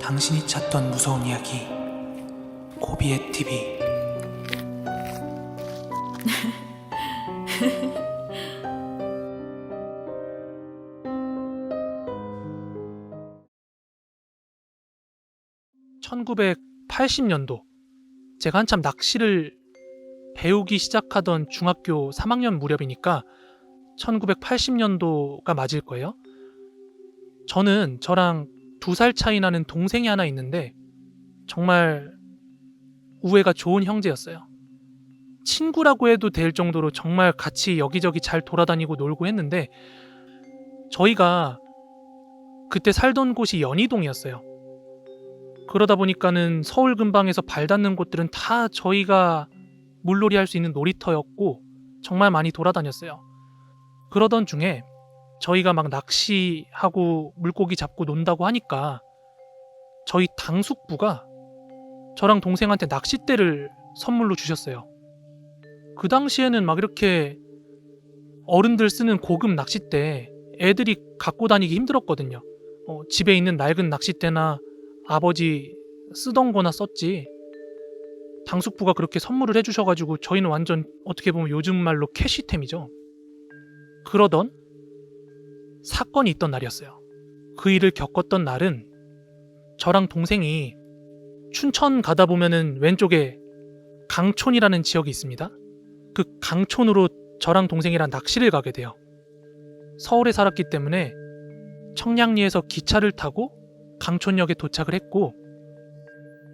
당신이 찾던 무서운 이야기 고비의 TV. (1980년도) 제가 한참 낚시를 배우기 시작하던 중학교 3학년 무렵이니까 1980년도가 맞을 거예요. 저는 저랑 2살 차이 나는 동생이 하나 있는데 정말 우애가 좋은 형제였어요. 친구라고 해도 될 정도로 정말 같이 여기저기 잘 돌아다니고 놀고 했는데, 저희가 그때 살던 곳이 연희동이었어요. 그러다 보니까는 서울 근방에서 발 닿는 곳들은 다 저희가 물놀이 할 수 있는 놀이터였고 정말 많이 돌아다녔어요. 그러던 중에 저희가 막 낚시하고 물고기 잡고 논다고 하니까 저희 당숙부가 저랑 동생한테 낚싯대를 선물로 주셨어요. 그 당시에는 막 이렇게 어른들 쓰는 고급 낚싯대 애들이 갖고 다니기 힘들었거든요. 집에 있는 낡은 낚싯대나 아버지 쓰던 거나 썼지, 당숙부가 그렇게 선물을 해주셔가지고 저희는 완전 어떻게 보면 요즘 말로 캐시템이죠. 그러던 사건이 있던 날이었어요. 그 일을 겪었던 날은 저랑 동생이 춘천 가다 보면은 왼쪽에 강촌이라는 지역이 있습니다. 그 강촌으로 저랑 동생이랑 낚시를 가게 돼요. 서울에 살았기 때문에 청량리에서 기차를 타고 강촌역에 도착을 했고,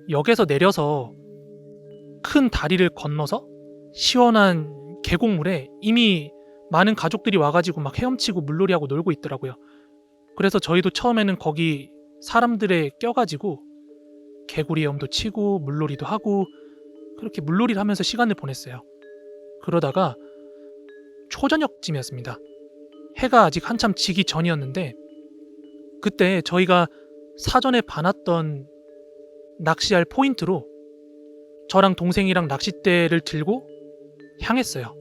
역에서 내려서 큰 다리를 건너서 시원한 계곡물에 이미 많은 가족들이 와가지고 막 헤엄치고 물놀이하고 놀고 있더라고요. 그래서 저희도 처음에는 거기 사람들에 껴가지고 개구리 헤엄도 치고 물놀이도 하고 그렇게 물놀이를 하면서 시간을 보냈어요. 그러다가 초저녁쯤이었습니다. 해가 아직 한참 지기 전이었는데, 그때 저희가 사전에 봐놨던 낚시할 포인트로 저랑 동생이랑 낚싯대를 들고 향했어요.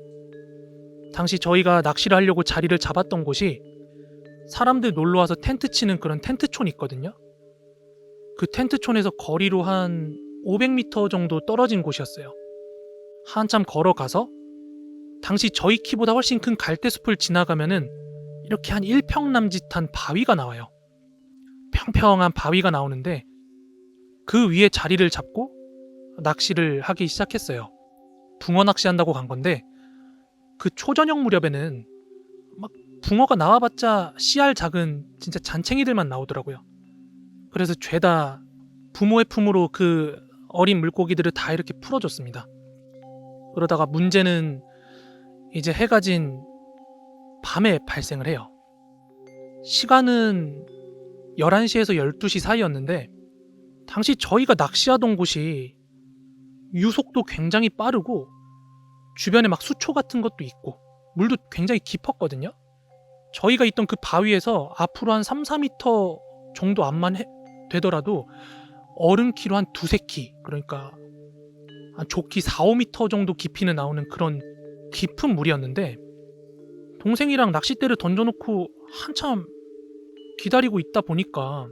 당시 저희가 낚시를 하려고 자리를 잡았던 곳이 사람들 놀러와서 텐트 치는 그런 텐트촌이 있거든요. 그 텐트촌에서 거리로 한 500m 정도 떨어진 곳이었어요. 한참 걸어가서 당시 저희 키보다 훨씬 큰 갈대숲을 지나가면은 이렇게 한 1평 남짓한 바위가 나와요. 평평한 바위가 나오는데 그 위에 자리를 잡고 낚시를 하기 시작했어요. 붕어 낚시한다고 간 건데, 그 초저녁 무렵에는 막 붕어가 나와봤자 씨알 작은 진짜 잔챙이들만 나오더라고요. 그래서 죄다 부모의 품으로 그 어린 물고기들을 다 이렇게 풀어줬습니다. 그러다가 문제는 이제 해가 진 밤에 발생을 해요. 시간은 11시에서 12시 사이였는데 당시 저희가 낚시하던 곳이 유속도 굉장히 빠르고 주변에 막 수초 같은 것도 있고 물도 굉장히 깊었거든요. 저희가 있던 그 바위에서 앞으로 한 3, 4m 정도 앞만 되더라도 어른키로 한 두세 키, 그러니까 한 조키 4, 5m 정도 깊이는 나오는 그런 깊은 물이었는데, 동생이랑 낚싯대를 던져놓고 한참 기다리고 있다 보니까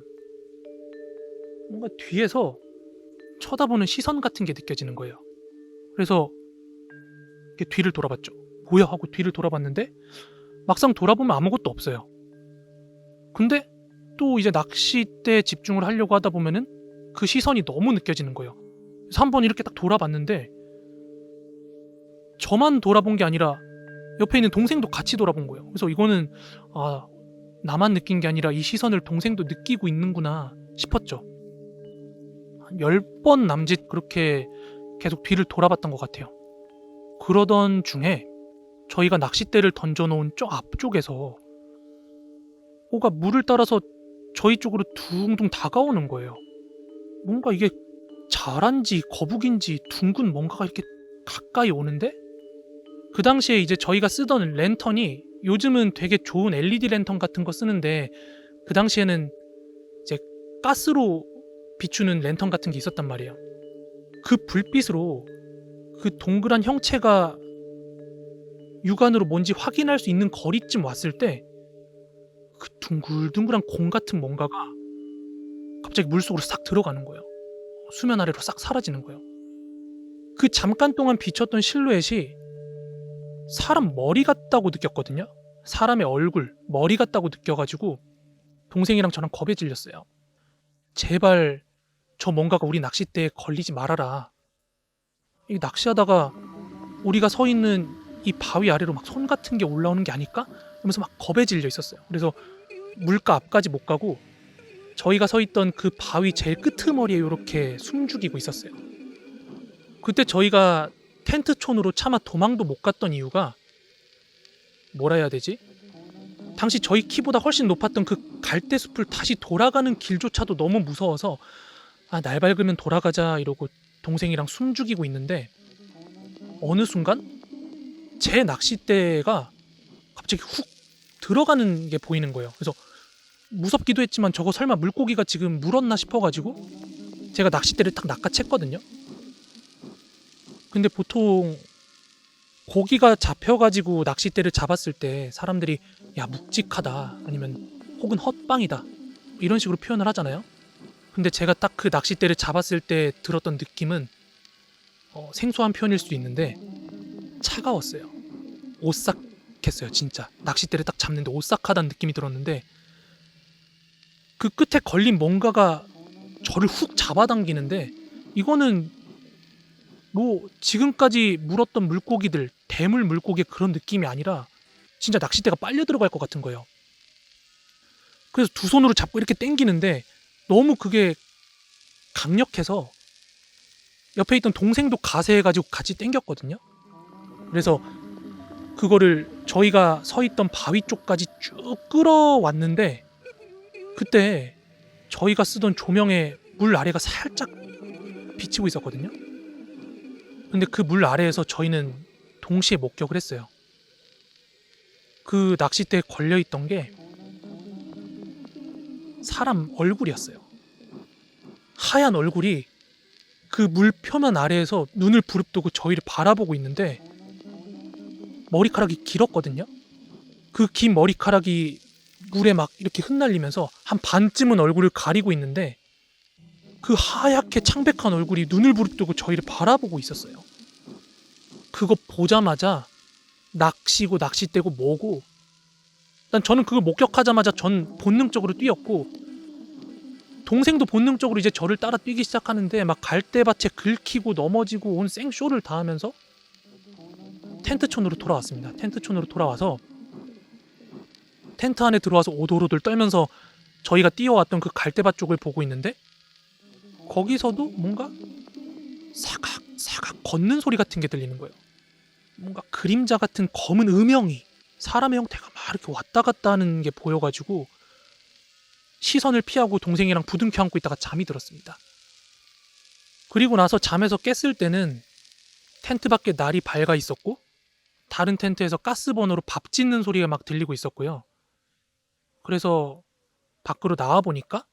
뭔가 뒤에서 쳐다보는 시선 같은 게 느껴지는 거예요. 그래서 이렇게 뒤를 돌아봤죠. 뭐야 하고 뒤를 돌아봤는데 막상 돌아보면 아무것도 없어요. 근데 또 이제 낚싯대에 집중을 하려고 하다 보면은 그 시선이 너무 느껴지는 거예요. 그래서 한번 이렇게 딱 돌아봤는데 저만 돌아본 게 아니라 옆에 있는 동생도 같이 돌아본 거예요. 그래서 이거는 나만 느낀 게 아니라 이 시선을 동생도 느끼고 있는구나 싶었죠. 한 10번 남짓 그렇게 계속 뒤를 돌아봤던 것 같아요. 그러던 중에 저희가 낚싯대를 던져놓은 저 앞쪽에서 뭐가 물을 따라서 저희 쪽으로 둥둥 다가오는 거예요. 뭔가 이게 자란지 거북인지 둥근 뭔가가 이렇게 가까이 오는데, 그 당시에 이제 저희가 쓰던 랜턴이 요즘은 되게 좋은 LED 랜턴 같은 거 쓰는데 그 당시에는 이제 가스로 비추는 랜턴 같은 게 있었단 말이에요. 그 불빛으로 그 동그란 형체가 육안으로 뭔지 확인할 수 있는 거리쯤 왔을 때 그 둥글둥글한 공 같은 뭔가가 갑자기 물속으로 싹 들어가는 거예요. 수면 아래로 싹 사라지는 거예요. 그 잠깐 동안 비쳤던 실루엣이 사람 머리 같다고 느꼈거든요. 사람의 얼굴, 머리 같다고 느껴가지고 동생이랑 저랑 겁에 질렸어요. 제발 저 뭔가가 우리 낚싯대에 걸리지 말아라. 이 낚시하다가 우리가 서 있는 이 바위 아래로 막 손 같은 게 올라오는 게 아닐까? 이러면서 막 겁에 질려 있었어요. 그래서 물가 앞까지 못 가고 저희가 서 있던 그 바위 제일 끄트머리에 이렇게 숨죽이고 있었어요. 그때 저희가 텐트촌으로 차마 도망도 못 갔던 이유가 뭐라 해야 되지? 당시 저희 키보다 훨씬 높았던 그 갈대숲을 다시 돌아가는 길조차도 너무 무서워서 날 밝으면 돌아가자 이러고 동생이랑 숨죽이고 있는데 어느 순간 제 낚싯대가 갑자기 훅 들어가는 게 보이는 거예요. 그래서 무섭기도 했지만 저거 설마 물고기가 지금 물었나 싶어가지고 제가 낚싯대를 딱 낚아챘거든요. 근데 보통 고기가 잡혀가지고 낚싯대를 잡았을 때 사람들이 야 묵직하다 아니면 혹은 헛방이다 이런 식으로 표현을 하잖아요. 근데 제가 딱 그 낚싯대를 잡았을 때 들었던 느낌은 생소한 표현일 수도 있는데 차가웠어요. 오싹했어요. 진짜 낚싯대를 딱 잡는데 오싹하다는 느낌이 들었는데 그 끝에 걸린 뭔가가 저를 훅 잡아당기는데 이거는 뭐 지금까지 물었던 물고기들 대물 물고기의 그런 느낌이 아니라 진짜 낚싯대가 빨려 들어갈 것 같은 거예요. 그래서 두 손으로 잡고 이렇게 당기는데 너무 그게 강력해서 옆에 있던 동생도 가세해가지고 같이 당겼거든요. 그래서 그거를 저희가 서 있던 바위 쪽까지 쭉 끌어왔는데 그때 저희가 쓰던 조명에 물 아래가 살짝 비치고 있었거든요. 근데 그 물 아래에서 저희는 동시에 목격을 했어요. 그 낚싯대에 걸려있던 게 사람 얼굴이었어요. 하얀 얼굴이 그 물 표면 아래에서 눈을 부릅뜨고 저희를 바라보고 있는데 머리카락이 길었거든요. 그 긴 머리카락이 물에 막 이렇게 흩날리면서 한 반쯤은 얼굴을 가리고 있는데 그 하얗게 창백한 얼굴이 눈을 부릅뜨고 저희를 바라보고 있었어요. 그거 보자마자 낚시고 낚싯대고 뭐고 일단 저는 그걸 목격하자마자 전 본능적으로 뛰었고 동생도 본능적으로 이제 저를 따라 뛰기 시작하는데 막 갈대밭에 긁히고 넘어지고 온 생쇼를 다 하면서 텐트촌으로 돌아왔습니다. 텐트촌으로 돌아와서 텐트 안에 들어와서 오돌오돌 떨면서 저희가 뛰어왔던 그 갈대밭 쪽을 보고 있는데 거기서도 뭔가 사각 걷는 소리 같은 게 들리는 거예요. 뭔가 그림자 같은 검은 음영이 사람의 형태가 막 이렇게 왔다 갔다 하는 게 보여가지고 시선을 피하고 동생이랑 부둥켜 안고 있다가 잠이 들었습니다. 그리고 나서 잠에서 깼을 때는 텐트 밖에 날이 밝아 있었고 다른 텐트에서 가스버너로 밥 짓는 소리가 막 들리고 있었고요. 그래서 밖으로 나와보니까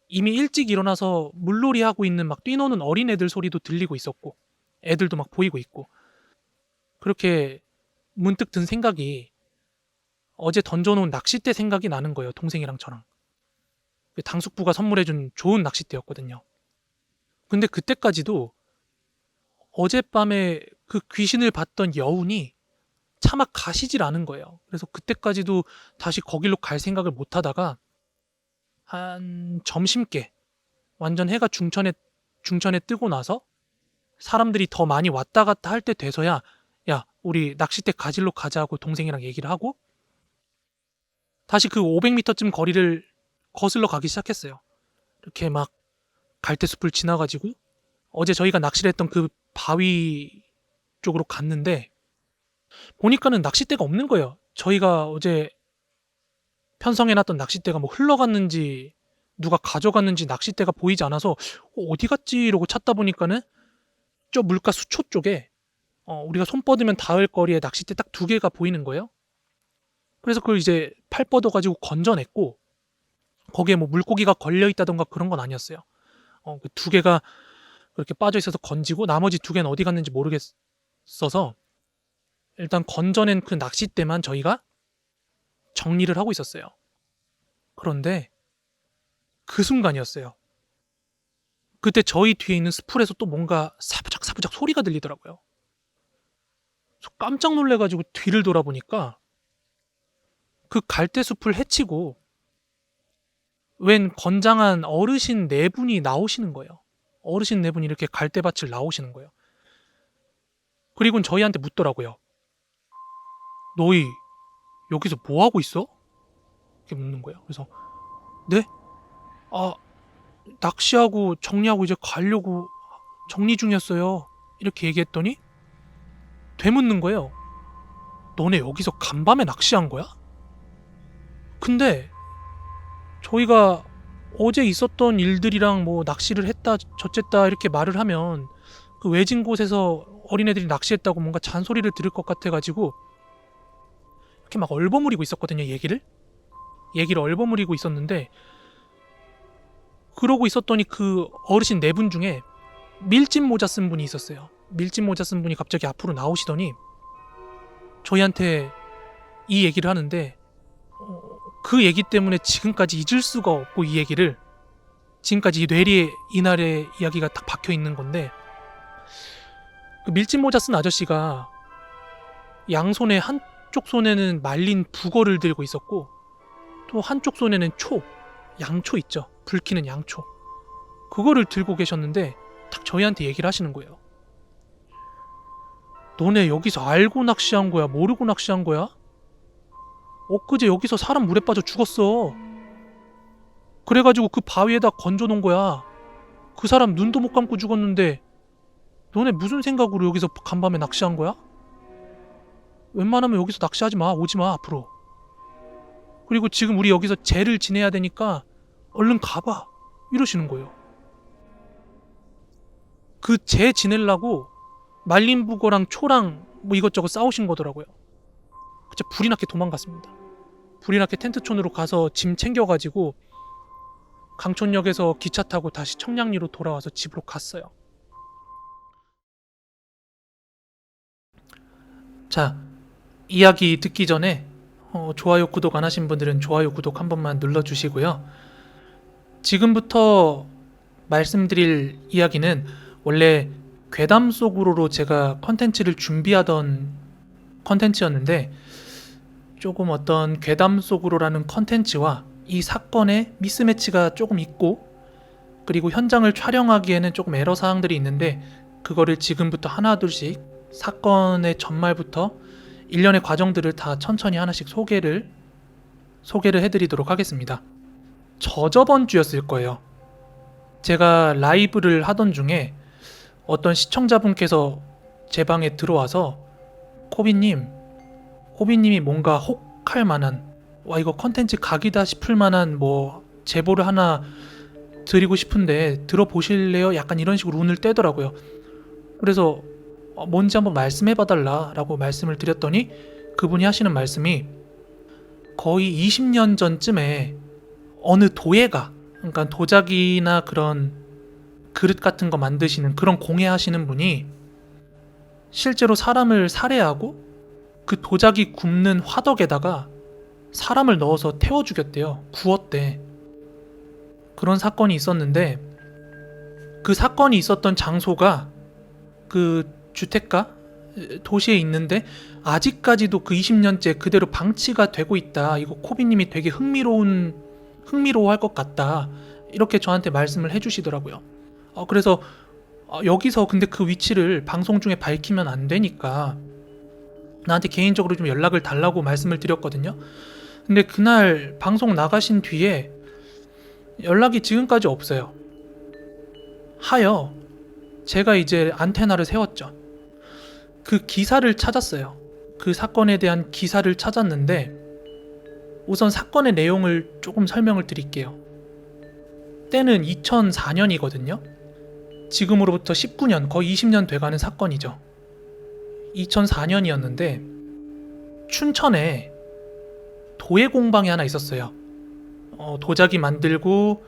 이미 일찍 일어나서 물놀이 하고 있는 막 뛰노는 어린애들 소리도 들리고 있었고 애들도 막 보이고 있고 그렇게 문득 든 생각이 어제 던져놓은 낚싯대 생각이 나는 거예요. 동생이랑 저랑. 당숙부가 선물해준 좋은 낚싯대였거든요. 근데 그때까지도 어젯밤에 그 귀신을 봤던 여운이 차마 가시질 않은 거예요. 그래서 그때까지도 다시 거길로 갈 생각을 못 하다가 한 점심께 완전 해가 중천에 뜨고 나서 사람들이 더 많이 왔다 갔다 할 때 돼서야 야 우리 낚싯대 가지러 가자 하고 동생이랑 얘기를 하고 다시 그 500m쯤 거리를 거슬러 가기 시작했어요. 이렇게 막 갈대숲을 지나가지고 어제 저희가 낚시를 했던 그 바위 쪽으로 갔는데 보니까는 낚싯대가 없는 거예요. 저희가 어제 편성해놨던 낚싯대가 뭐 흘러갔는지 누가 가져갔는지 낚싯대가 보이지 않아서 어디 갔지 이러고 찾다 보니까는 저 물가 수초 쪽에 우리가 손 뻗으면 닿을 거리에 낚싯대 딱 2개가 보이는 거예요. 그래서 그걸 이제 팔 뻗어가지고 건져냈고 거기에 뭐 물고기가 걸려있다던가 그런 건 아니었어요. 그 2개가 그렇게 빠져있어서 건지고 나머지 2개는 어디 갔는지 모르겠어서 일단 건져낸 그 낚싯대만 저희가 정리를 하고 있었어요. 그런데 그 그 순간이었어요. 그때 저희 뒤에 있는 스풀에서 또 뭔가 사부작 사부작 소리가 들리더라고요. 저 깜짝 놀래가지고 뒤를 돌아보니까 그 갈대숲을 헤치고 웬 건장한 어르신 네 분이 나오시는 거예요. 어르신 네 분이 이렇게 갈대밭을 나오시는 거예요. 그리고는 저희한테 묻더라고요. 너희 여기서 뭐 하고 있어? 이렇게 묻는 거예요. 그래서 네? 아, 낚시하고 정리하고 이제 가려고 정리 중이었어요. 이렇게 얘기했더니 되묻는 거예요. 너네 여기서 간밤에 낚시한 거야? 근데 저희가 어제 있었던 일들이랑 뭐 낚시를 했다 저쨌다 이렇게 말을 하면 그 외진 곳에서 어린애들이 낚시했다고 뭔가 잔소리를 들을 것 같아가지고 이렇게 막 얼버무리고 있었거든요. 얘기를 얼버무리고 있었는데, 그러고 있었더니 그 어르신 네 분 중에 밀짚 모자 쓴 분이 있었어요. 밀짚 모자 쓴 분이 갑자기 앞으로 나오시더니 저희한테 이 얘기를 하는데, 그 얘기 때문에 지금까지 잊을 수가 없고, 이 얘기를 지금까지 이 뇌리에 이날의 이야기가 딱 박혀 있는 건데, 그 밀짚 모자 쓴 아저씨가 양손에 한쪽 손에는 말린 북어를 들고 있었고, 또 한쪽 손에는 양초 있죠. 불키는 양초. 그거를 들고 계셨는데 딱 저희한테 얘기를 하시는 거예요. 너네 여기서 알고 낚시한 거야? 모르고 낚시한 거야? 엊그제 여기서 사람 물에 빠져 죽었어. 그래가지고 그 바위에다 건져놓은 거야. 그 사람 눈도 못 감고 죽었는데 너네 무슨 생각으로 여기서 간밤에 낚시한 거야? 웬만하면 여기서 낚시하지 마. 오지 마 앞으로. 그리고 지금 우리 여기서 제를 지내야 되니까 얼른 가봐. 이러시는 거예요. 그 제 지내려고 말린 북어랑 초랑 뭐 이것저것 싸우신 거더라고요. 진짜 불이 나게 도망갔습니다. 불이 나게 텐트촌으로 가서 짐 챙겨가지고 강촌역에서 기차 타고 다시 청량리로 돌아와서 집으로 갔어요. 자, 이야기 듣기 전에 좋아요, 구독 안 하신 분들은 좋아요, 구독 한 번만 눌러주시고요. 지금부터 말씀드릴 이야기는 원래 괴담 속으로 제가 컨텐츠를 준비하던 컨텐츠였는데, 조금 어떤 괴담 속으로라는 컨텐츠와 이 사건의 미스매치가 조금 있고, 그리고 현장을 촬영하기에는 조금 애로사항들이 있는데, 그거를 지금부터 하나둘씩 사건의 전말부터 일련의 과정들을 다 천천히 하나씩 소개를 해드리도록 하겠습니다. 저번 주였을 거예요. 제가 라이브를 하던 중에 어떤 시청자분께서 제 방에 들어와서 호비님이 뭔가 혹할 만한, 와 이거 컨텐츠 각이다 싶을 만한 뭐 제보를 하나 드리고 싶은데 들어보실래요? 약간 이런 식으로 운을 떼더라고요. 그래서 뭔지 한번 말씀해봐달라 라고 말씀을 드렸더니 그분이 하시는 말씀이, 거의 20년 전쯤에 어느 도예가, 그러니까 도자기나 그런 그릇 같은 거 만드시는 그런 공예 하시는 분이 실제로 사람을 살해하고 그 도자기 굽는 화덕에다가 사람을 넣어서 태워 죽였대요. 구웠대. 그런 사건이 있었는데, 그 사건이 있었던 장소가 그 주택가 도시에 있는데 아직까지도 그 20년째 그대로 방치가 되고 있다. 이거 코비님이 되게 흥미로워할 것 같다. 이렇게 저한테 말씀을 해주시더라고요. 그래서 여기서 근데 그 위치를 방송 중에 밝히면 안 되니까 나한테 개인적으로 좀 연락을 달라고 말씀을 드렸거든요. 근데 그날 방송 나가신 뒤에 연락이 지금까지 없어요. 하여 제가 이제 안테나를 세웠죠. 그 기사를 찾았어요. 그 사건에 대한 기사를 찾았는데, 우선 사건의 내용을 조금 설명을 드릴게요. 때는 2004년이거든요. 지금으로부터 19년, 거의 20년 돼가는 사건이죠. 2004년이었는데 춘천에 도예 공방이 하나 있었어요. 도자기 만들고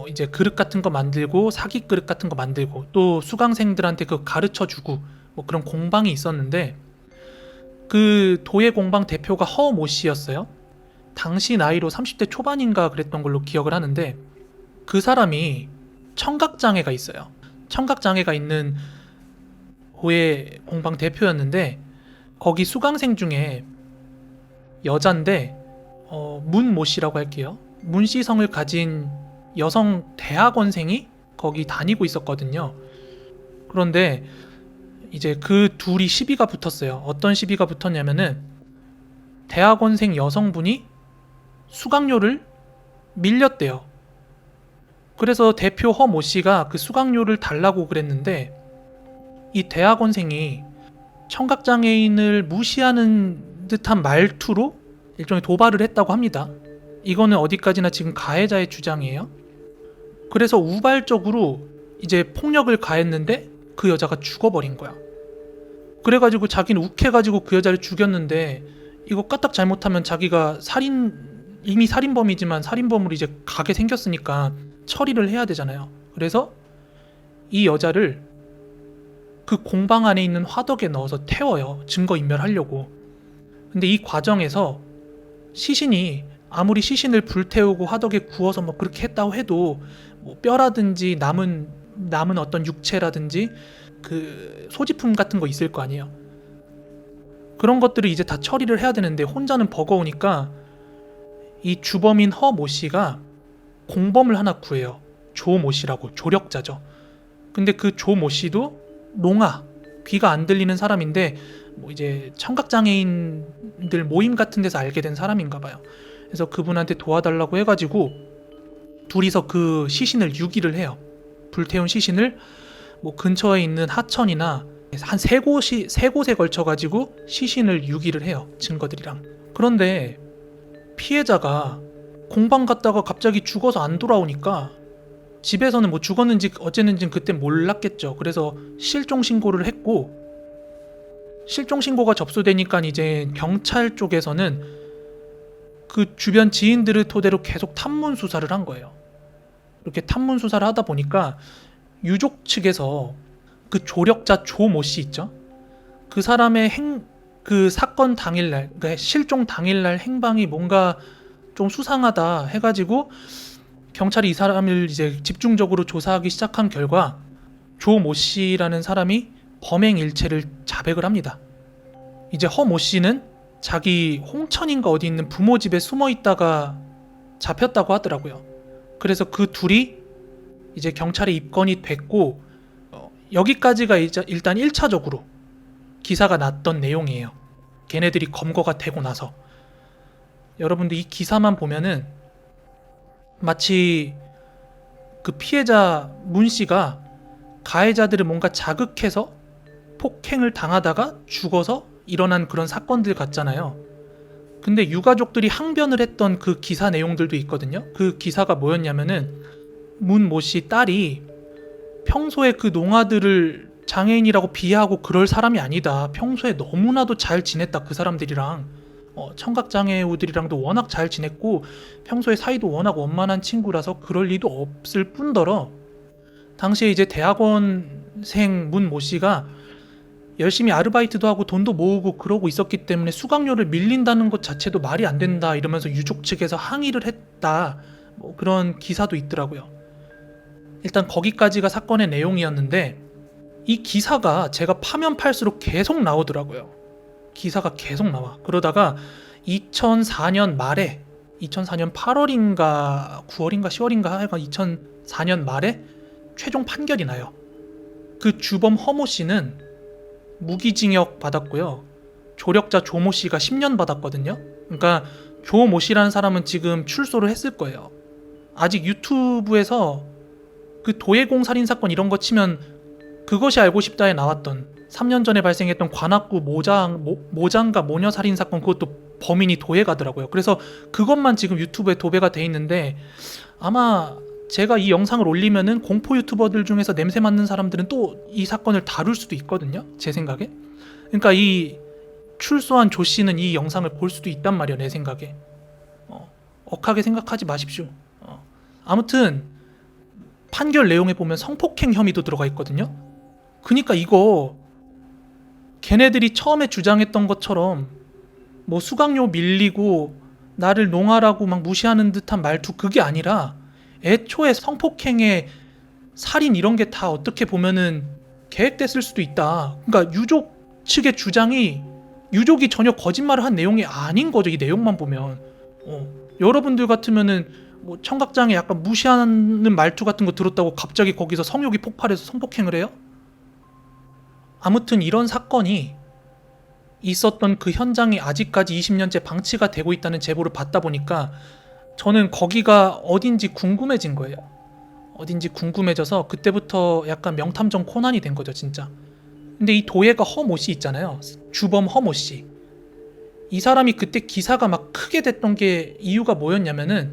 이제 그릇 같은 거 만들고 사기 그릇 같은 거 만들고 또 수강생들한테 그거 가르쳐주고 뭐 그런 공방이 있었는데, 그 도예 공방 대표가 허모 씨였어요. 당시 나이로 30대 초반인가 그랬던 걸로 기억을 하는데, 그 사람이 청각장애가 있어요. 청각장애가 있는 고해 공방 대표였는데 거기 수강생 중에 여잔데 문모 씨라고 할게요. 문씨 성을 가진 여성 대학원생이 거기 다니고 있었거든요. 그런데 이제 그 둘이 시비가 붙었어요. 어떤 시비가 붙었냐면은 대학원생 여성분이 수강료를 밀렸대요. 그래서 대표 허모 씨가 그 수강료를 달라고 그랬는데 이 대학원생이 청각장애인을 무시하는 듯한 말투로 일종의 도발을 했다고 합니다. 이거는 어디까지나 지금 가해자의 주장이에요. 그래서 우발적으로 이제 폭력을 가했는데 그 여자가 죽어버린 거야. 그래가지고 자기는 욱해가지고 그 여자를 죽였는데 이거 까딱 잘못하면 자기가 이미 살인범이지만 살인범으로 이제 가게 생겼으니까 처리를 해야 되잖아요. 그래서 이 여자를 그 공방 안에 있는 화덕에 넣어서 태워요. 증거인멸하려고. 근데 이 과정에서 시신이 아무리 시신을 불태우고 화덕에 구워서 뭐 그렇게 했다고 해도 뭐 뼈라든지 남은 어떤 육체라든지 그 소지품 같은 거 있을 거 아니에요. 그런 것들을 이제 다 처리를 해야 되는데 혼자는 버거우니까 이 주범인 허모 씨가 공범을 하나 구해요. 조모 씨라고, 조력자죠. 근데 그 조모 씨도 농아, 귀가 안 들리는 사람인데 뭐 이제 청각장애인들 모임 같은 데서 알게 된 사람인가 봐요. 그래서 그분한테 도와달라고 해가지고 둘이서 그 시신을 유기를 해요. 불태운 시신을 뭐 근처에 있는 하천이나 한 세 곳에 걸쳐가지고 시신을 유기를 해요. 증거들이랑. 그런데 피해자가 공방 갔다가 갑자기 죽어서 안 돌아오니까 집에서는 뭐 죽었는지 어쨌는지 그때 몰랐겠죠. 그래서 실종 신고를 했고 실종 신고가 접수되니까 이제 경찰 쪽에서는 그 주변 지인들을 토대로 계속 탐문 수사를 한 거예요. 이렇게 탐문 수사를 하다 보니까 유족 측에서 그 조력자 조모 씨 있죠? 그 사람의 그 사건 당일날, 그러니까 실종 당일날 행방이 뭔가 좀 수상하다 해가지고 경찰이 이 사람을 이제 집중적으로 조사하기 시작한 결과 조모 씨라는 사람이 범행 일체를 자백을 합니다. 이제 허모 씨는 자기 홍천인가 어디 있는 부모 집에 숨어 있다가 잡혔다고 하더라고요. 그래서 그 둘이 이제 경찰에 입건이 됐고 여기까지가 일단 1차적으로 기사가 났던 내용이에요. 걔네들이 검거가 되고 나서 여러분들 이 기사만 보면은 마치 그 피해자 문 씨가 가해자들을 뭔가 자극해서 폭행을 당하다가 죽어서 일어난 그런 사건들 같잖아요. 근데 유가족들이 항변을 했던 그 기사 내용들도 있거든요. 그 기사가 뭐였냐면은 문모 씨 딸이 평소에 그 농아들을 장애인이라고 비하하고 그럴 사람이 아니다. 평소에 너무나도 잘 지냈다. 그 사람들이랑 청각장애우들이랑도 워낙 잘 지냈고 평소에 사이도 워낙 원만한 친구라서 그럴 리도 없을 뿐더러 당시에 이제 대학원생 문모 씨가 열심히 아르바이트도 하고 돈도 모으고 그러고 있었기 때문에 수강료를 밀린다는 것 자체도 말이 안 된다 이러면서 유족 측에서 항의를 했다. 뭐 그런 기사도 있더라고요. 일단 거기까지가 사건의 내용이었는데 이 기사가 제가 파면 팔수록 계속 나오더라고요. 기사가 계속 나와. 그러다가 2004년 말에 2004년 8월인가 9월인가 10월인가 하여간 2004년 말에 최종 판결이 나요. 그 주범 허모 씨는 무기징역 받았고요. 조력자 조모 씨가 10년 받았거든요. 그러니까 조모 씨라는 사람은 지금 출소를 했을 거예요. 아직 유튜브에서 그 도예공 살인 사건 이런 거 치면 그것이 알고 싶다에 나왔던 3년 전에 발생했던 관악구 모장가 모녀 살인 사건 그것도 범인이 도예가더라고요. 그래서 그것만 지금 유튜브에 도배가 돼 있는데 아마 제가 이 영상을 올리면은 공포 유튜버들 중에서 냄새 맡는 사람들은 또 이 사건을 다룰 수도 있거든요. 제 생각에. 그러니까 이 출소한 조 씨는 이 영상을 볼 수도 있단 말이야. 내 생각에. 억하게 생각하지 마십시오. 아무튼 판결 내용에 보면 성폭행 혐의도 들어가 있거든요. 그러니까 이거 걔네들이 처음에 주장했던 것처럼 뭐 수강료 밀리고 나를 농아라고 막 무시하는 듯한 말투 그게 아니라 애초에 성폭행에 살인 이런 게 다 어떻게 보면은 계획됐을 수도 있다. 그러니까 유족 측의 주장이 유족이 전혀 거짓말을 한 내용이 아닌 거죠. 이 내용만 보면. 여러분들 같으면은 뭐 청각장애 약간 무시하는 말투 같은 거 들었다고 갑자기 거기서 성욕이 폭발해서 성폭행을 해요? 아무튼 이런 사건이 있었던 그 현장이 아직까지 20년째 방치가 되고 있다는 제보를 받다 보니까 저는 거기가 어딘지 궁금해진 거예요. 어딘지 궁금해져서 그때부터 약간 명탐정 코난이 된 거죠, 진짜. 근데 이 도예가 허모 씨 있잖아요. 주범 허모 씨. 이 사람이 그때 기사가 막 크게 됐던 게 이유가 뭐였냐면은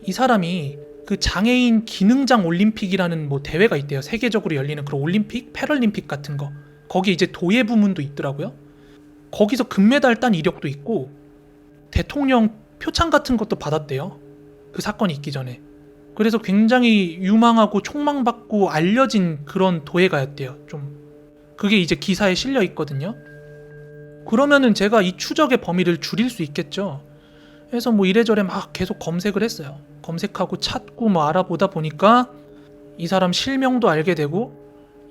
이 사람이 그 장애인 기능장 올림픽이라는 뭐 대회가 있대요. 세계적으로 열리는 그런 올림픽, 패럴림픽 같은 거. 거기에 이제 도예 부문도 있더라고요. 거기서 금메달 딴 이력도 있고 대통령 표창 같은 것도 받았대요. 그 사건이 있기 전에. 그래서 굉장히 유망하고 촉망받고 알려진 그런 도예가였대요. 좀 그게 이제 기사에 실려 있거든요. 그러면은 제가 이 추적의 범위를 줄일 수 있겠죠. 그래서 뭐 이래저래 막 계속 검색을 했어요. 검색하고 찾고 뭐 알아보다 보니까 이 사람 실명도 알게 되고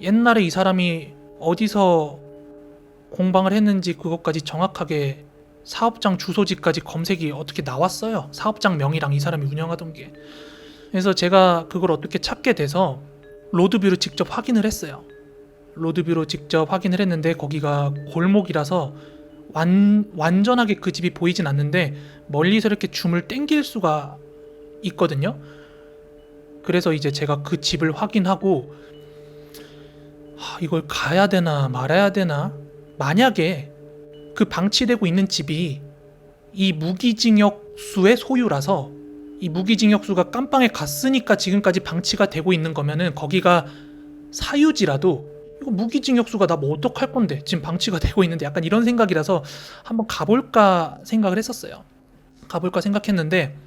옛날에 이 사람이 어디서 공방을 했는지 그것까지 정확하게 사업장 주소지까지 검색이 어떻게 나왔어요. 사업장 명이랑 이 사람이 운영하던 게. 그래서 제가 그걸 어떻게 찾게 돼서 로드뷰로 직접 확인을 했어요. 로드뷰로 직접 확인을 했는데 거기가 골목이라서 완전하게 그 집이 보이진 않는데 멀리서 이렇게 줌을 땡길 수가 있거든요. 그래서 이제 제가 그 집을 확인하고 이걸 가야 되나 말아야 되나. 만약에 그 방치되고 있는 집이 이 무기징역수의 소유라서 이 무기징역수가 깜빵에 갔으니까 지금까지 방치가 되고 있는 거면은 거기가 사유지라도 이거 무기징역수가 나 뭐 어떡할 건데 지금 방치가 되고 있는데 약간 이런 생각이라서 한번 가볼까 생각을 했었어요. 가볼까 생각했는데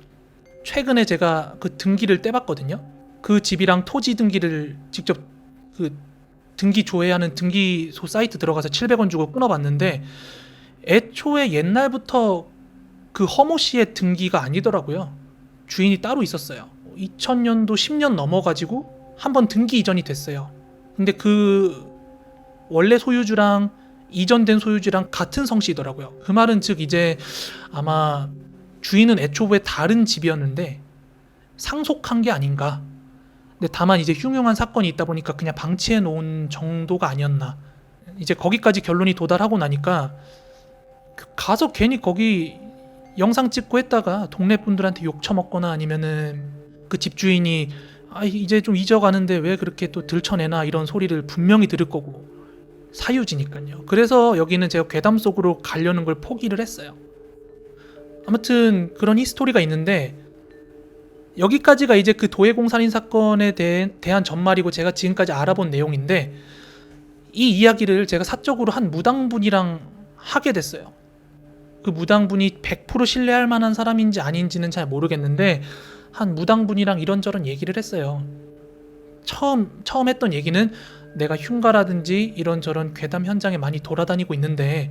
최근에 제가 그 등기를 떼봤거든요. 그 집이랑 토지 등기를 직접 그 등기 조회하는 등기소 사이트 들어가서 700원 주고 끊어봤는데 애초에 옛날부터 그 허모 씨의 등기가 아니더라고요. 주인이 따로 있었어요. 2000년도 10년 넘어가지고 한번 등기 이전이 됐어요. 근데 그 원래 소유주랑 이전된 소유주랑 같은 성씨더라고요. 그 말은 즉 이제 아마 주인은 애초에 다른 집이었는데 상속한 게 아닌가. 근데 다만 이제 흉흉한 사건이 있다 보니까 그냥 방치해 놓은 정도가 아니었나. 이제 거기까지 결론이 도달하고 나니까 가서 괜히 거기 영상 찍고 했다가 동네 분들한테 욕 처먹거나 아니면은 그 집주인이 이제 좀 잊어가는데 왜 그렇게 또 들춰내나 이런 소리를 분명히 들을 거고 사유지니까요. 그래서 여기는 제가 괴담 속으로 가려는 걸 포기를 했어요. 아무튼 그런 히스토리가 있는데 여기까지가 이제 그 도예공살인 사건에 대한 전말이고 제가 지금까지 알아본 내용인데 이 이야기를 제가 사적으로 한 무당분이랑 하게 됐어요. 그 무당분이 100% 신뢰할 만한 사람인지 아닌지는 잘 모르겠는데 한 무당분이랑 이런저런 얘기를 했어요. 처음 했던 얘기는 내가 흉가라든지 이런저런 괴담 현장에 많이 돌아다니고 있는데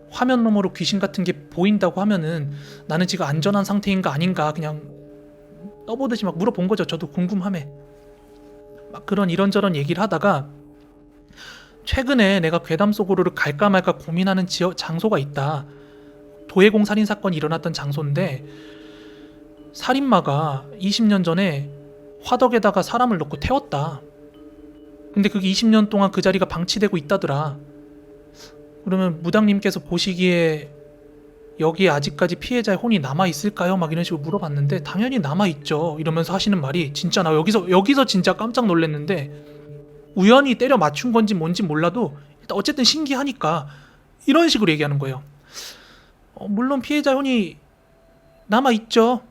화면 너머로 귀신 같은 게 보인다고 하면은 나는 지금 안전한 상태인가 아닌가 그냥 떠보듯이 막 물어본 거죠. 저도 궁금함에 막 그런 이런저런 얘기를 하다가 최근에 내가 괴담 속으로 갈까 말까 고민하는 장소가 있다. 도예공 살인 사건이 일어났던 장소인데 살인마가 20년 전에 화덕에다가 사람을 넣고 태웠다. 근데 그게 20년 동안 그 자리가 방치되고 있다더라. 그러면 무당님께서 보시기에 여기에 아직까지 피해자의 혼이 남아있을까요? 막 이런 식으로 물어봤는데 당연히 남아있죠. 이러면서 하시는 말이 진짜 나 여기서 진짜 깜짝 놀랐는데 우연히 때려 맞춘 건지 뭔지 몰라도 일단 어쨌든 신기하니까 이런 식으로 얘기하는 거예요. 물론 피해자 혼이 남아있죠.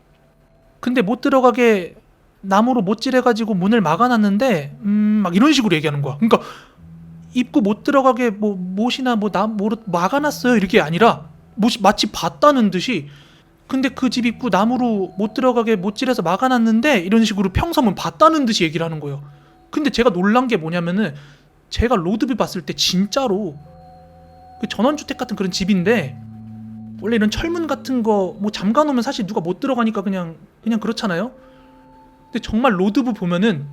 근데 못 들어가게 나무로 못질해가지고 문을 막아놨는데 막 이런 식으로 얘기하는 거야. 그러니까 입구 못 들어가게 못이나 나무로 막아놨어요 이렇게 아니라 마치 봤다는 듯이 근데 그 집 입구 나무로 못 들어가게 못질해서 막아놨는데 이런 식으로 평소문 봤다는 듯이 얘기를 하는 거예요. 근데 제가 놀란 게 뭐냐면은 제가 로드뷰 봤을 때 진짜로 그 전원주택 같은 그런 집인데 원래 이런 철문 같은 거 잠가놓으면 사실 누가 못 들어가니까 그냥 그렇잖아요. 근데 정말 로드부 보면은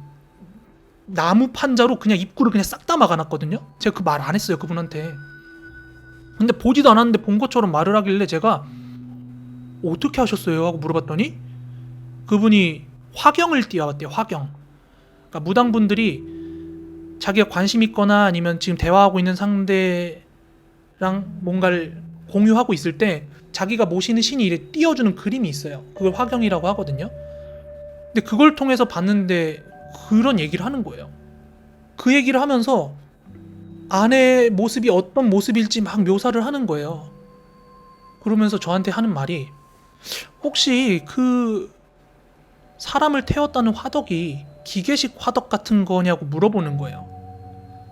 나무 판자로 그냥 입구를 그냥 싹 다 막아놨거든요. 제가 그 말 안 했어요, 그분한테. 근데 보지도 않았는데 본 것처럼 말을 하길래 제가 어떻게 하셨어요? 하고 물어봤더니 그분이 화경을 띄워왔대요. 화경. 그러니까 무당분들이 자기가 관심 있거나 아니면 지금 대화하고 있는 상대랑 뭔가를 공유하고 있을 때 자기가 모시는 신이 이렇게 띄워주는 그림이 있어요. 그걸 화경이라고 하거든요. 근데 그걸 통해서 봤는데 그런 얘기를 하는 거예요. 그 얘기를 하면서 아내의 모습이 어떤 모습일지 막 묘사를 하는 거예요. 그러면서 저한테 하는 말이 혹시 그 사람을 태웠다는 화덕이 기계식 화덕 같은 거냐고 물어보는 거예요.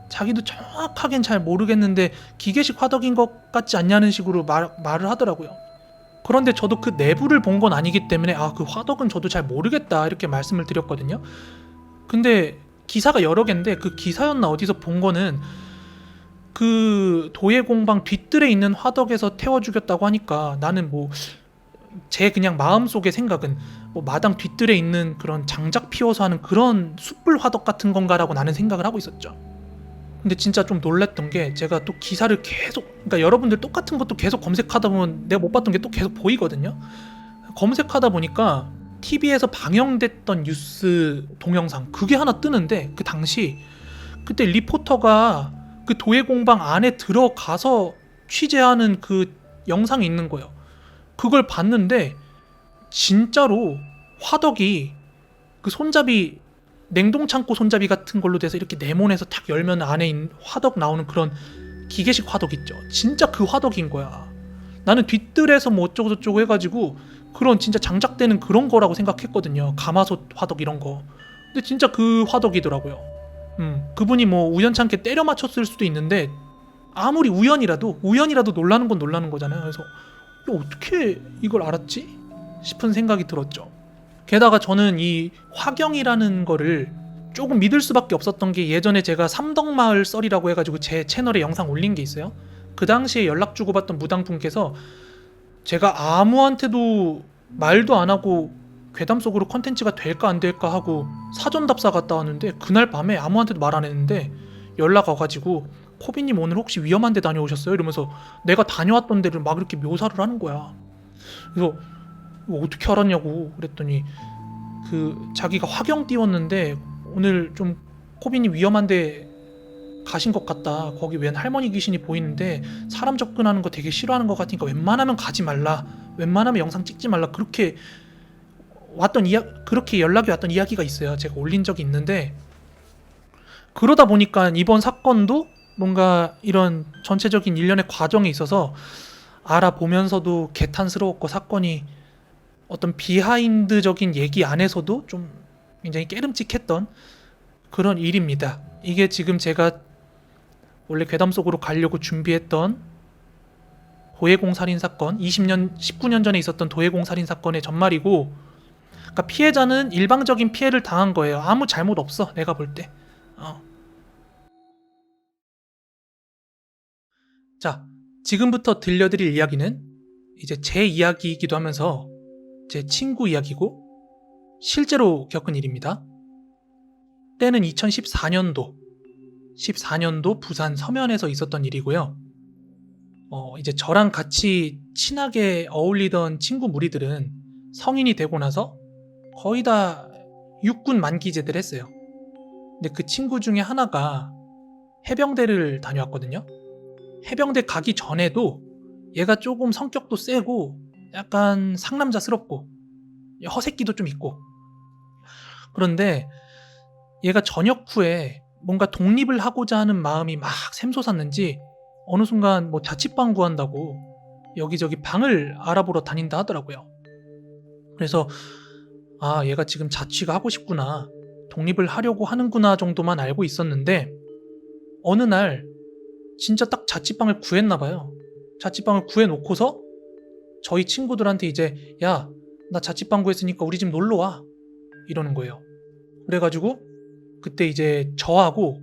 자기도 정확하게는 잘 모르겠는데 기계식 화덕인 것 같지 않냐는 식으로 말을 하더라고요. 그런데 저도 그 내부를 본 건 아니기 때문에 그 화덕은 저도 잘 모르겠다 이렇게 말씀을 드렸거든요. 근데 기사가 여러 개인데 그 기사였나 어디서 본 거는 그 도예공방 뒤뜰에 있는 화덕에서 태워 죽였다고 하니까 나는 뭐 제 그냥 마음속의 생각은 뭐 마당 뒤뜰에 있는 그런 장작 피워서 하는 그런 숯불 화덕 같은 건가라고 나는 생각을 하고 있었죠. 근데 진짜 좀 놀랬던 게 제가 또 기사를 계속, 그러니까 여러분들 똑같은 것도 계속 검색하다 보면 내가 못 봤던 게 또 계속 보이거든요. 검색하다 보니까 TV에서 방영됐던 뉴스 동영상 그게 하나 뜨는데 그 당시 그때 리포터가 그 도예공방 안에 들어가서 취재하는 그 영상이 있는 거예요. 그걸 봤는데 진짜로 화덕이 그 손잡이 냉동창고 손잡이 같은 걸로 돼서 이렇게 네모내서 탁 열면 안에 있는 화덕 나오는 그런 기계식 화덕 있죠. 진짜 그 화덕인 거야. 나는 뒤뜰에서 뭐 어쩌고 저쩌고 해가지고 그런 진짜 장작되는 그런 거라고 생각했거든요. 가마솥 화덕 이런 거. 근데 진짜 그 화덕이더라고요. 그분이 뭐 우연찮게 때려 맞췄을 수도 있는데 아무리 우연이라도 놀라는 건 놀라는 거잖아요. 그래서 어떻게 이걸 알았지? 싶은 생각이 들었죠. 게다가 저는 이 화경이라는 거를 조금 믿을 수밖에 없었던 게 예전에 제가 삼덕마을 썰이라고 해가지고 제 채널에 영상 올린 게 있어요. 그 당시에 연락 주고받던 무당분께서 제가 아무한테도 말도 안 하고 괴담 속으로 컨텐츠가 될까 안 될까 하고 사전답사 갔다 왔는데 그날 밤에 아무한테도 말 안 했는데 연락 와가지고 코비님 오늘 혹시 위험한 데 다녀오셨어요? 이러면서 내가 다녀왔던 데를 막 이렇게 묘사를 하는 거야. 그래서 이거 어떻게 알았냐고 그랬더니 그 자기가 화경 띄웠는데 오늘 좀 코비님 위험한 데 가신 것 같다. 거기 웬 할머니 귀신이 보이는데 사람 접근하는 거 되게 싫어하는 것 같으니까 웬만하면 가지 말라. 웬만하면 영상 찍지 말라. 그렇게 연락이 왔던 이야기가 있어요. 제가 올린 적이 있는데 그러다 보니까 이번 사건도 뭔가 이런 전체적인 일련의 과정에 있어서 알아보면서도 개탄스러웠고 사건이 어떤 비하인드적인 얘기 안에서도 좀 굉장히 깨름직했던 그런 일입니다. 이게 지금 제가 원래 괴담 속으로 가려고 준비했던 도예공 살인 사건, 19년 전에 있었던 도예공 살인 사건의 전말이고, 그러니까 피해자는 일방적인 피해를 당한 거예요. 아무 잘못 없어, 내가 볼 때. 자, 지금부터 들려드릴 이야기는 이제 제 이야기이기도 하면서 제 친구 이야기고 실제로 겪은 일입니다. 때는 2014년도 부산 서면에서 있었던 일이고요. 이제 저랑 같이 친하게 어울리던 친구 무리들은 성인이 되고 나서 거의 다 육군 만기제들 했어요. 근데 그 친구 중에 하나가 해병대를 다녀왔거든요. 해병대 가기 전에도 얘가 조금 성격도 세고 약간 상남자스럽고 허세끼도 좀 있고, 그런데 얘가 전역 후에 뭔가 독립을 하고자 하는 마음이 막 샘솟았는지 어느 순간 뭐 자취방 구한다고 여기저기 방을 알아보러 다닌다 하더라고요. 그래서 얘가 지금 자취가 하고 싶구나, 독립을 하려고 하는구나 정도만 알고 있었는데 어느 날 진짜 딱 자취방을 구했나 봐요. 자취방을 구해놓고서 저희 친구들한테 이제 야, 나 자취방 구했으니까 우리 집 놀러와 이러는 거예요. 그래가지고 그때 이제 저하고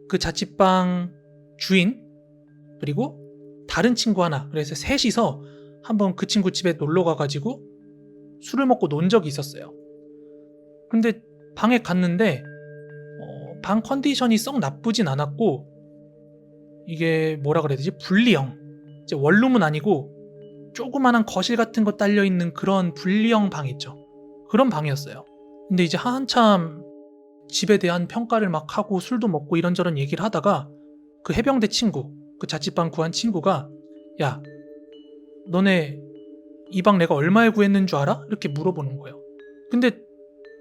그 자취방 주인 그리고 다른 친구 하나, 그래서 셋이서 한번 그 친구 집에 놀러 가가지고 술을 먹고 논 적이 있었어요. 근데 방에 갔는데 방 컨디션이 썩 나쁘진 않았고, 이게 뭐라 그래야 되지? 분리형. 이제 원룸은 아니고 조그만한 거실 같은 거 딸려 있는 그런 분리형 방 있죠. 그런 방이었어요. 근데 이제 한참 집에 대한 평가를 막 하고 술도 먹고 이런저런 얘기를 하다가 그 해병대 친구, 그 자취방 구한 친구가 야, 너네 이 방 내가 얼마에 구했는 줄 알아? 이렇게 물어보는 거예요. 근데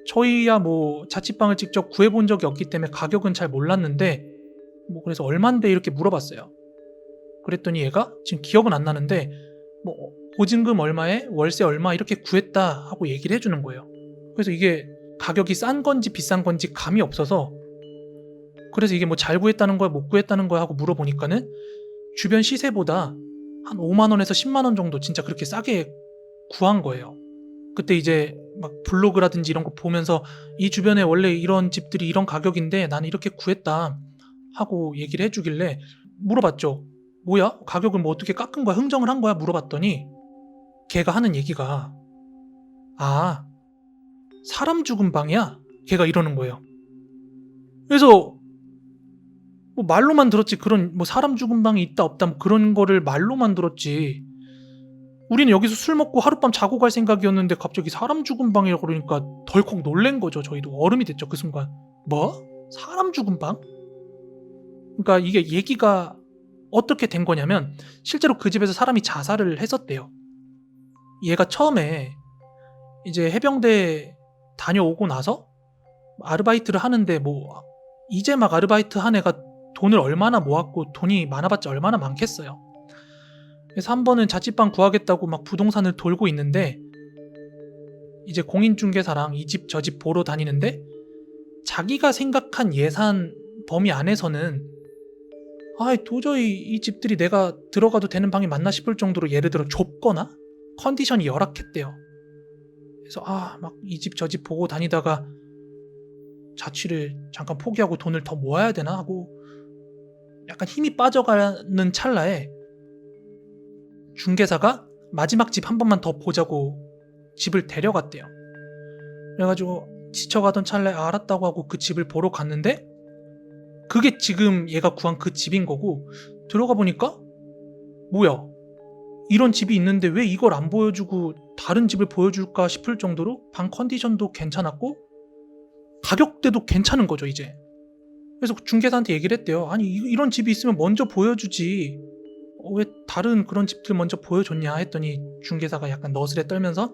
저희야 뭐 자취방을 직접 구해본 적이 없기 때문에 가격은 잘 몰랐는데 뭐 그래서 얼만데 이렇게 물어봤어요. 그랬더니 얘가 지금 기억은 안 나는데 뭐 보증금 얼마에 월세 얼마 이렇게 구했다 하고 얘기를 해주는 거예요. 그래서 이게 가격이 싼 건지 비싼 건지 감이 없어서, 그래서 이게 뭐 잘 구했다는 거야 못 구했다는 거야 하고 물어보니까는 주변 시세보다 한 5만 원에서 10만 원 정도 진짜 그렇게 싸게 구한 거예요. 그때 이제 막 블로그라든지 이런 거 보면서 이 주변에 원래 이런 집들이 이런 가격인데 나는 이렇게 구했다 하고 얘기를 해주길래 물어봤죠. 뭐야? 가격을 뭐 어떻게 깎은 거야? 흥정을 한 거야? 물어봤더니 걔가 하는 얘기가 아, 사람 죽은 방이야? 걔가 이러는 거예요. 그래서 뭐 말로만 들었지, 그런 뭐 사람 죽은 방이 있다 없다 뭐 그런 거를 말로만 들었지, 우리는 여기서 술 먹고 하룻밤 자고 갈 생각이었는데 갑자기 사람 죽은 방이라고 그러니까 덜컥 놀란 거죠. 저희도 얼음이 됐죠, 그 순간. 뭐? 사람 죽은 방? 그러니까 이게 얘기가 어떻게 된 거냐면 실제로 그 집에서 사람이 자살을 했었대요. 얘가 처음에 이제 해병대 다녀오고 나서 아르바이트를 하는데 뭐 이제 막 아르바이트 한 애가 돈을 얼마나 모았고 돈이 많아봤자 얼마나 많겠어요. 그래서 한 번은 자취방 구하겠다고 막 부동산을 돌고 있는데 이제 공인중개사랑 이 집 저 집 보러 다니는데 자기가 생각한 예산 범위 안에서는 도저히 이 집들이 내가 들어가도 되는 방이 맞나 싶을 정도로 예를 들어 좁거나 컨디션이 열악했대요. 그래서 막 이 집 저 집 보고 다니다가 자취를 잠깐 포기하고 돈을 더 모아야 되나 하고 약간 힘이 빠져가는 찰나에 중개사가 마지막 집 한 번만 더 보자고 집을 데려갔대요. 그래가지고 지쳐가던 찰나에 알았다고 하고 그 집을 보러 갔는데 그게 지금 얘가 구한 그 집인 거고, 들어가 보니까 뭐야, 이런 집이 있는데 왜 이걸 안 보여주고 다른 집을 보여줄까 싶을 정도로 방 컨디션도 괜찮았고 가격대도 괜찮은 거죠 이제. 그래서 중개사한테 얘기를 했대요. 아니 이런 집이 있으면 먼저 보여주지 왜 다른 그런 집들 먼저 보여줬냐 했더니 중개사가 약간 너스레 떨면서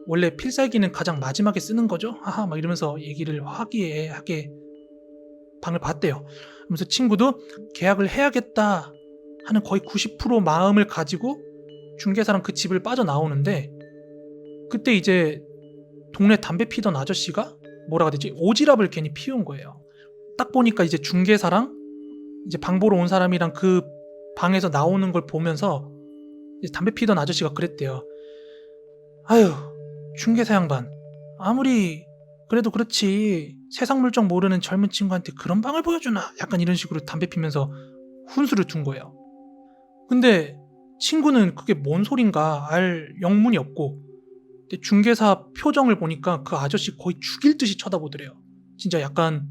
원래 필살기는 가장 마지막에 쓰는 거죠 하하 막 이러면서 얘기를 화기애애하게 방을 봤대요. 그러면서 친구도 계약을 해야겠다 하는 거의 90% 마음을 가지고 중개사랑 그 집을 빠져나오는데, 그때 이제 동네 담배 피던 아저씨가 뭐라고 해야 되지? 오지랖을 괜히 피운 거예요. 딱 보니까 이제 중개사랑 이제 방 보러 온 사람이랑 그 방에서 나오는 걸 보면서 이제 담배 피던 아저씨가 그랬대요. 아유, 중개사 양반, 아무리 그래도 그렇지 세상 물정 모르는 젊은 친구한테 그런 방을 보여주나? 약간 이런 식으로 담배 피면서 훈수를 둔 거예요. 근데 친구는 그게 뭔 소린가 알 영문이 없고, 근데 중개사 표정을 보니까 그 아저씨 거의 죽일 듯이 쳐다보더래요. 진짜 약간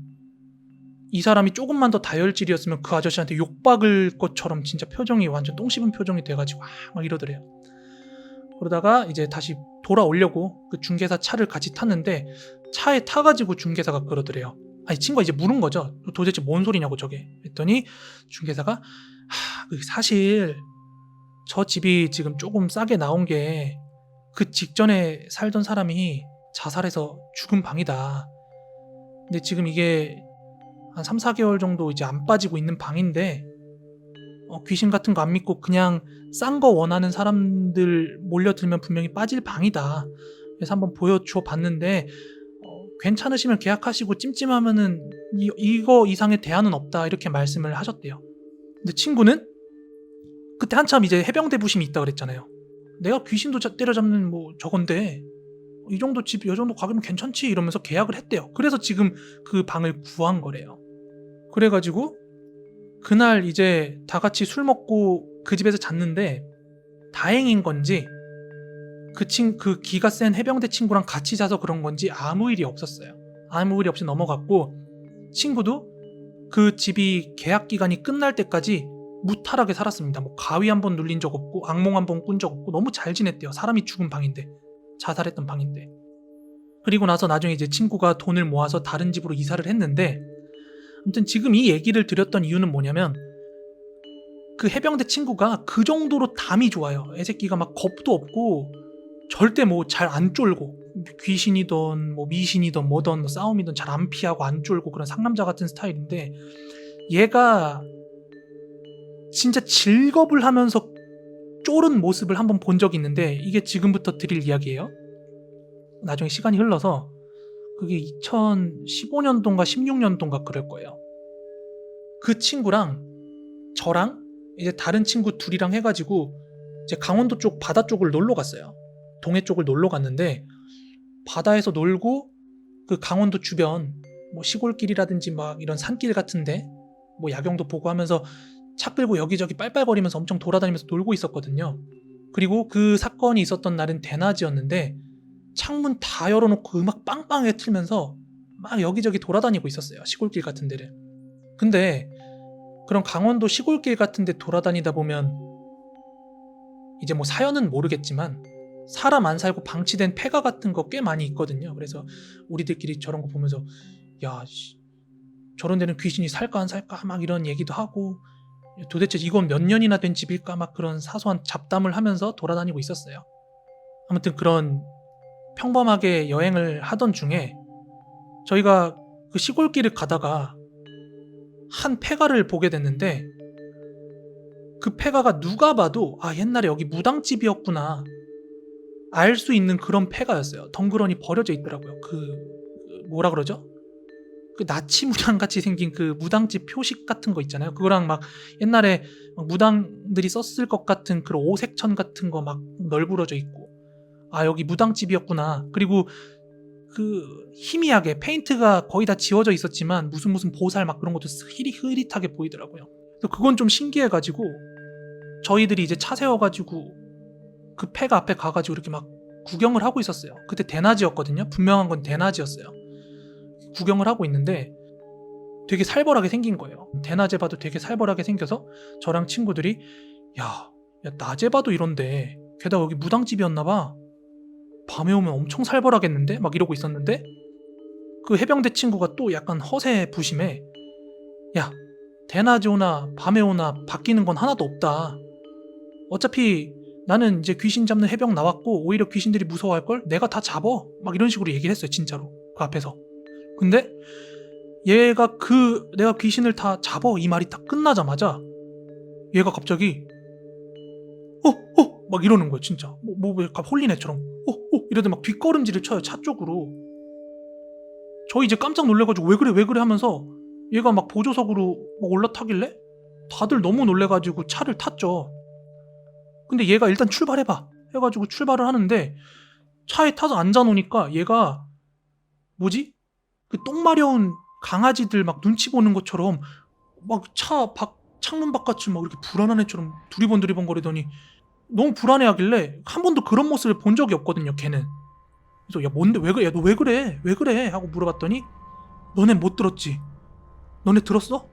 이 사람이 조금만 더 다혈질이었으면 그 아저씨한테 욕박을 것처럼 진짜 표정이 완전 똥 씹은 표정이 돼가지고 막 이러더래요. 그러다가 이제 다시 돌아오려고 그 중개사 차를 같이 탔는데 차에 타가지고 중개사가 그러더래요. 아니 친구가 이제 물은 거죠. 도대체 뭔 소리냐고 저게. 했더니 중개사가 사실 저 집이 지금 조금 싸게 나온 게 그 직전에 살던 사람이 자살해서 죽은 방이다. 근데 지금 이게 한 3, 4개월 정도 이제 안 빠지고 있는 방인데 귀신 같은 거 안 믿고 그냥 싼 거 원하는 사람들 몰려들면 분명히 빠질 방이다. 그래서 한번 보여줘 봤는데 괜찮으시면 계약하시고 찜찜하면은 이거 이상의 대안은 없다 이렇게 말씀을 하셨대요. 근데 친구는 그때 한참 이제 해병대 부심이 있다 그랬잖아요. 내가 귀신도 때려잡는 뭐 저건데 이 정도 집, 이 정도 가격이면 괜찮지 이러면서 계약을 했대요. 그래서 지금 그 방을 구한 거래요. 그래가지고 그날 이제 다 같이 술 먹고 그 집에서 잤는데 다행인 건지 그 기가 센 해병대 친구랑 같이 자서 그런 건지 아무 일이 없었어요. 아무 일이 없이 넘어갔고, 친구도 그 집이 계약 기간이 끝날 때까지 무탈하게 살았습니다. 뭐 가위 한 번 눌린 적 없고 악몽 한 번 꾼 적 없고 너무 잘 지냈대요. 사람이 죽은 방인데, 자살했던 방인데. 그리고 나서 나중에 이제 친구가 돈을 모아서 다른 집으로 이사를 했는데, 아무튼 지금 이 얘기를 드렸던 이유는 뭐냐면, 그 해병대 친구가 그 정도로 담이 좋아요. 애새끼가 막 겁도 없고 절대 뭐 잘 안 쫄고, 귀신이든 뭐 미신이든 뭐든 뭐 싸움이든 잘 안 피하고 안 쫄고 그런 상남자 같은 스타일인데, 얘가 진짜 직업을 하면서 쫄은 모습을 한번 본 적이 있는데, 이게 지금부터 드릴 이야기예요. 나중에 시간이 흘러서 그게 2015년도인가 16년도인가 그럴 거예요. 그 친구랑 저랑 이제 다른 친구 둘이랑 해가지고 이제 강원도 쪽 바다 쪽을 놀러 갔어요. 동해 쪽을 놀러 갔는데, 바다에서 놀고 그 강원도 주변 뭐 시골길이라든지 막 이런 산길 같은데 뭐 야경도 보고 하면서 차 끌고 여기저기 빨빨거리면서 엄청 돌아다니면서 놀고 있었거든요. 그리고 그 사건이 있었던 날은 대낮이었는데 창문 다 열어놓고 음악 빵빵하게 틀면서 막 여기저기 돌아다니고 있었어요. 시골길 같은 데를. 근데 그런 강원도 시골길 같은 데 돌아다니다 보면 이제 뭐 사연은 모르겠지만 사람 안 살고 방치된 폐가 같은 거 꽤 많이 있거든요. 그래서 우리들끼리 저런 거 보면서 야, 저런 데는 귀신이 살까 안 살까 막 이런 얘기도 하고, 도대체 이건 몇 년이나 된 집일까 막 그런 사소한 잡담을 하면서 돌아다니고 있었어요. 아무튼 그런 평범하게 여행을 하던 중에 저희가 그 시골길을 가다가 한 폐가를 보게 됐는데, 그 폐가가 누가 봐도 아, 옛날에 여기 무당집이었구나 알 수 있는 그런 폐가였어요. 덩그러니 버려져 있더라고요. 뭐라 그러죠? 그 나치 무당 같이 생긴 그 무당집 표식 같은 거 있잖아요. 그거랑 막 옛날에 막 무당들이 썼을 것 같은 그런 오색천 같은 거 막 널브러져 있고, 아, 여기 무당집이었구나. 그리고 그 희미하게 페인트가 거의 다 지워져 있었지만 무슨 보살 막 그런 것도 흐릿하게 보이더라고요. 그래서 그건 좀 신기해가지고 저희들이 이제 차 세워가지고 그 폐가 앞에 가가지고 이렇게 막 구경을 하고 있었어요. 그때 대낮이었거든요. 분명한 건 대낮이었어요. 구경을 하고 있는데 되게 살벌하게 생긴 거예요. 대낮에 봐도 되게 살벌하게 생겨서 저랑 친구들이 야, 낮에 봐도 이런데 게다가 여기 무당집이었나봐, 밤에 오면 엄청 살벌하겠는데? 막 이러고 있었는데, 그 해병대 친구가 또 약간 허세 부심에 야, 대낮에 오나 밤에 오나 바뀌는 건 하나도 없다. 어차피 나는 이제 귀신 잡는 해병 나왔고 오히려 귀신들이 무서워할걸? 내가 다 잡어. 막 이런 식으로 얘기를 했어요. 진짜로. 그 앞에서. 근데 얘가 내가 귀신을 다 잡어 이 말이 딱 끝나자마자 얘가 갑자기 막 이러는 거예요. 진짜 왜 홀린 애처럼 이러더니 막 뒷걸음질을 쳐요. 차 쪽으로. 저 이제 깜짝 놀래가지고 왜 그래 하면서 얘가 막 보조석으로 막 올라타길래 다들 너무 놀래가지고 차를 탔죠. 근데 얘가 일단 출발해봐 해가지고 출발을 하는데, 차에 타서 앉아놓으니까 얘가 뭐지? 그 똥 마려운 강아지들 막 눈치 보는 것처럼 막 창문 바깥을 막 이렇게 불안한 애처럼 두리번 거리더니 너무 불안해하길래, 한 번도 그런 모습을 본 적이 없거든요, 걔는. 그래서 야, 뭔데 왜 그래? 야, 너 왜 그래? 하고 물어봤더니 너네 못 들었지? 너네 들었어?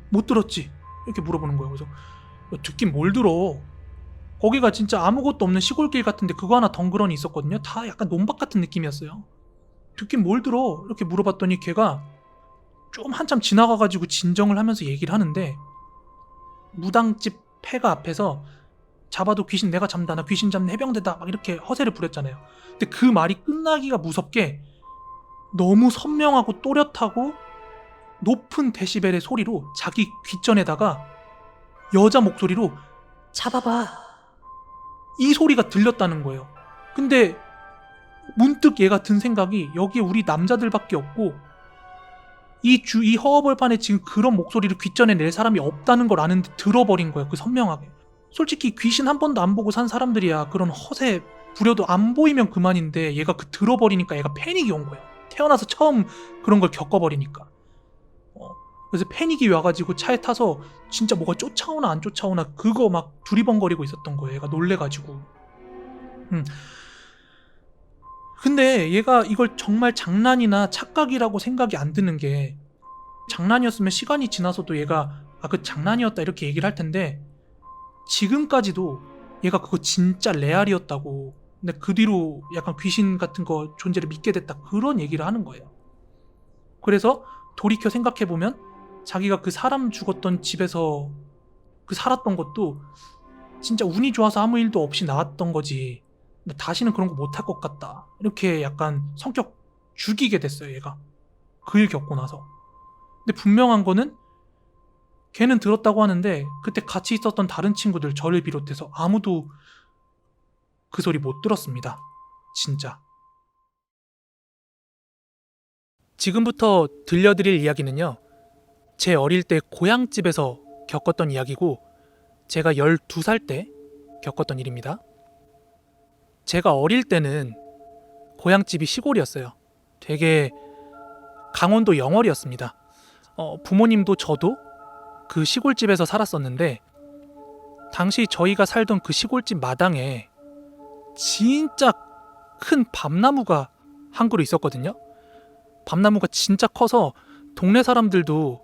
못 들었지? 이렇게 물어보는 거예요. 그래서 야, 듣긴 뭘 들어? 거기가 진짜 아무것도 없는 시골길 같은데 그거 하나 덩그러니 있었거든요. 다 약간 논밭 같은 느낌이었어요. 듣긴 뭘 들어? 이렇게 물어봤더니 걔가 좀 한참 지나가가지고 진정을 하면서 얘기를 하는데, 무당집 폐가 앞에서 잡아도 귀신 내가 잡는다, 나 귀신 잡는 해병대다 막 이렇게 허세를 부렸잖아요. 근데 그 말이 끝나기가 무섭게 너무 선명하고 또렷하고 높은 데시벨의 소리로 자기 귓전에다가 여자 목소리로 잡아봐 이 소리가 들렸다는 거예요. 근데 문득 얘가 든 생각이, 여기에 우리 남자들밖에 없고 이 허허벌판에 지금 그런 목소리를 귓전에 낼 사람이 없다는 걸 아는데 들어버린 거예요. 그 선명하게. 솔직히 귀신 한 번도 안 보고 산 사람들이야 그런 허세 부려도 안 보이면 그만인데, 얘가 들어버리니까 얘가 패닉이 온 거예요. 태어나서 처음 그런 걸 겪어버리니까. 그래서 패닉이 와가지고 차에 타서 진짜 뭐가 쫓아오나 안 쫓아오나 그거 막 두리번거리고 있었던 거예요. 얘가 놀래가지고. 근데 얘가 이걸 정말 장난이나 착각이라고 생각이 안 드는 게, 장난이었으면 시간이 지나서도 얘가 그 장난이었다 이렇게 얘기를 할 텐데, 지금까지도 얘가 그거 진짜 레알이었다고, 근데 그 뒤로 약간 귀신 같은 거 존재를 믿게 됐다, 그런 얘기를 하는 거예요. 그래서 돌이켜 생각해보면 자기가 그 사람 죽었던 집에서 그 살았던 것도 진짜 운이 좋아서 아무 일도 없이 나왔던 거지, 근데 다시는 그런 거 못할 것 같다, 이렇게 약간 성격 죽이게 됐어요 얘가, 그 일 겪고 나서. 근데 분명한 거는 걔는 들었다고 하는데 그때 같이 있었던 다른 친구들, 저를 비롯해서 아무도 그 소리 못 들었습니다. 진짜. 지금부터 들려드릴 이야기는요, 제 어릴 때 고향집에서 겪었던 이야기고, 제가 12살 때 겪었던 일입니다. 제가 어릴 때는 고향집이 시골이었어요. 되게 강원도 영월이었습니다. 부모님도 저도 그 시골집에서 살았었는데, 당시 저희가 살던 그 시골집 마당에 진짜 큰 밤나무가 한 그루 있었거든요. 밤나무가 진짜 커서 동네 사람들도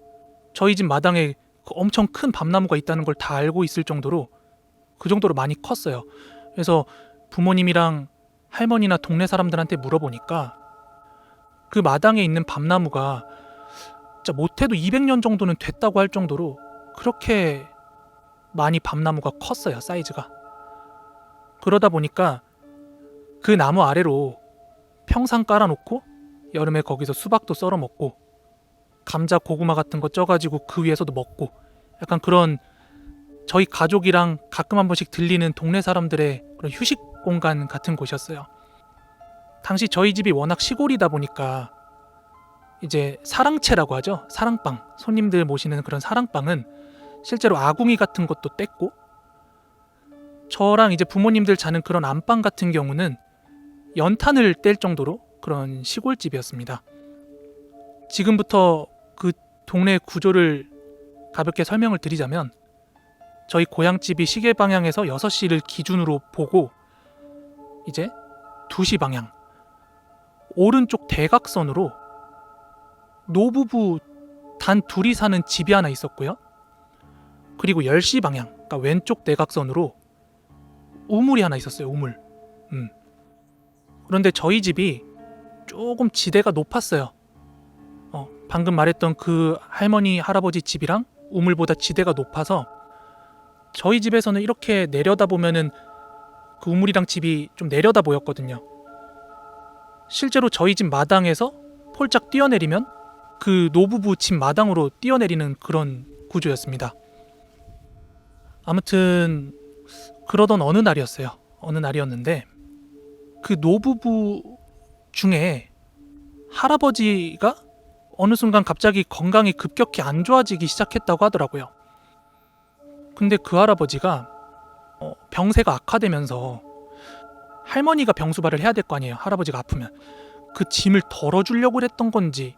저희 집 마당에 그 엄청 큰 밤나무가 있다는 걸 다 알고 있을 정도로, 그 정도로 많이 컸어요. 그래서 부모님이랑 할머니나 동네 사람들한테 물어보니까 그 마당에 있는 밤나무가 진짜 못해도 200년 정도는 됐다고 할 정도로 그렇게 많이 밤나무가 컸어요, 사이즈가. 그러다 보니까 그 나무 아래로 평상 깔아놓고 여름에 거기서 수박도 썰어 먹고 감자, 고구마 같은 거 쪄가지고 그 위에서도 먹고, 약간 그런 저희 가족이랑 가끔 한 번씩 들리는 동네 사람들의 그런 휴식 공간 같은 곳이었어요. 당시 저희 집이 워낙 시골이다 보니까 이제 사랑채라고 하죠. 사랑방, 손님들 모시는 그런 사랑방은 실제로 아궁이 같은 것도 뗐고, 저랑 이제 부모님들 자는 그런 안방 같은 경우는 연탄을 뗄 정도로 그런 시골집이었습니다. 지금부터 그 동네 구조를 가볍게 설명을 드리자면, 저희 고향집이 시계 방향에서 6시를 기준으로 보고 이제 2시 방향 오른쪽 대각선으로 노부부 단 둘이 사는 집이 하나 있었고요. 그리고 10시 방향, 그러니까 왼쪽 대각선으로 우물이 하나 있었어요. 우물. 그런데 저희 집이 조금 지대가 높았어요. 방금 말했던 그 할머니 할아버지 집이랑 우물보다 지대가 높아서 저희 집에서는 이렇게 내려다보면은 그 우물이랑 집이 좀 내려다 보였거든요. 실제로 저희 집 마당에서 폴짝 뛰어내리면 그 노부부 집 마당으로 뛰어내리는 그런 구조였습니다. 아무튼 그러던 어느 날이었어요. 어느 날이었는데 그 노부부 중에 할아버지가 어느 순간 갑자기 건강이 급격히 안 좋아지기 시작했다고 하더라고요. 근데 그 할아버지가 병세가 악화되면서 할머니가 병수발을 해야 될 거 아니에요. 할아버지가 아프면 그 짐을 덜어주려고 했던 건지,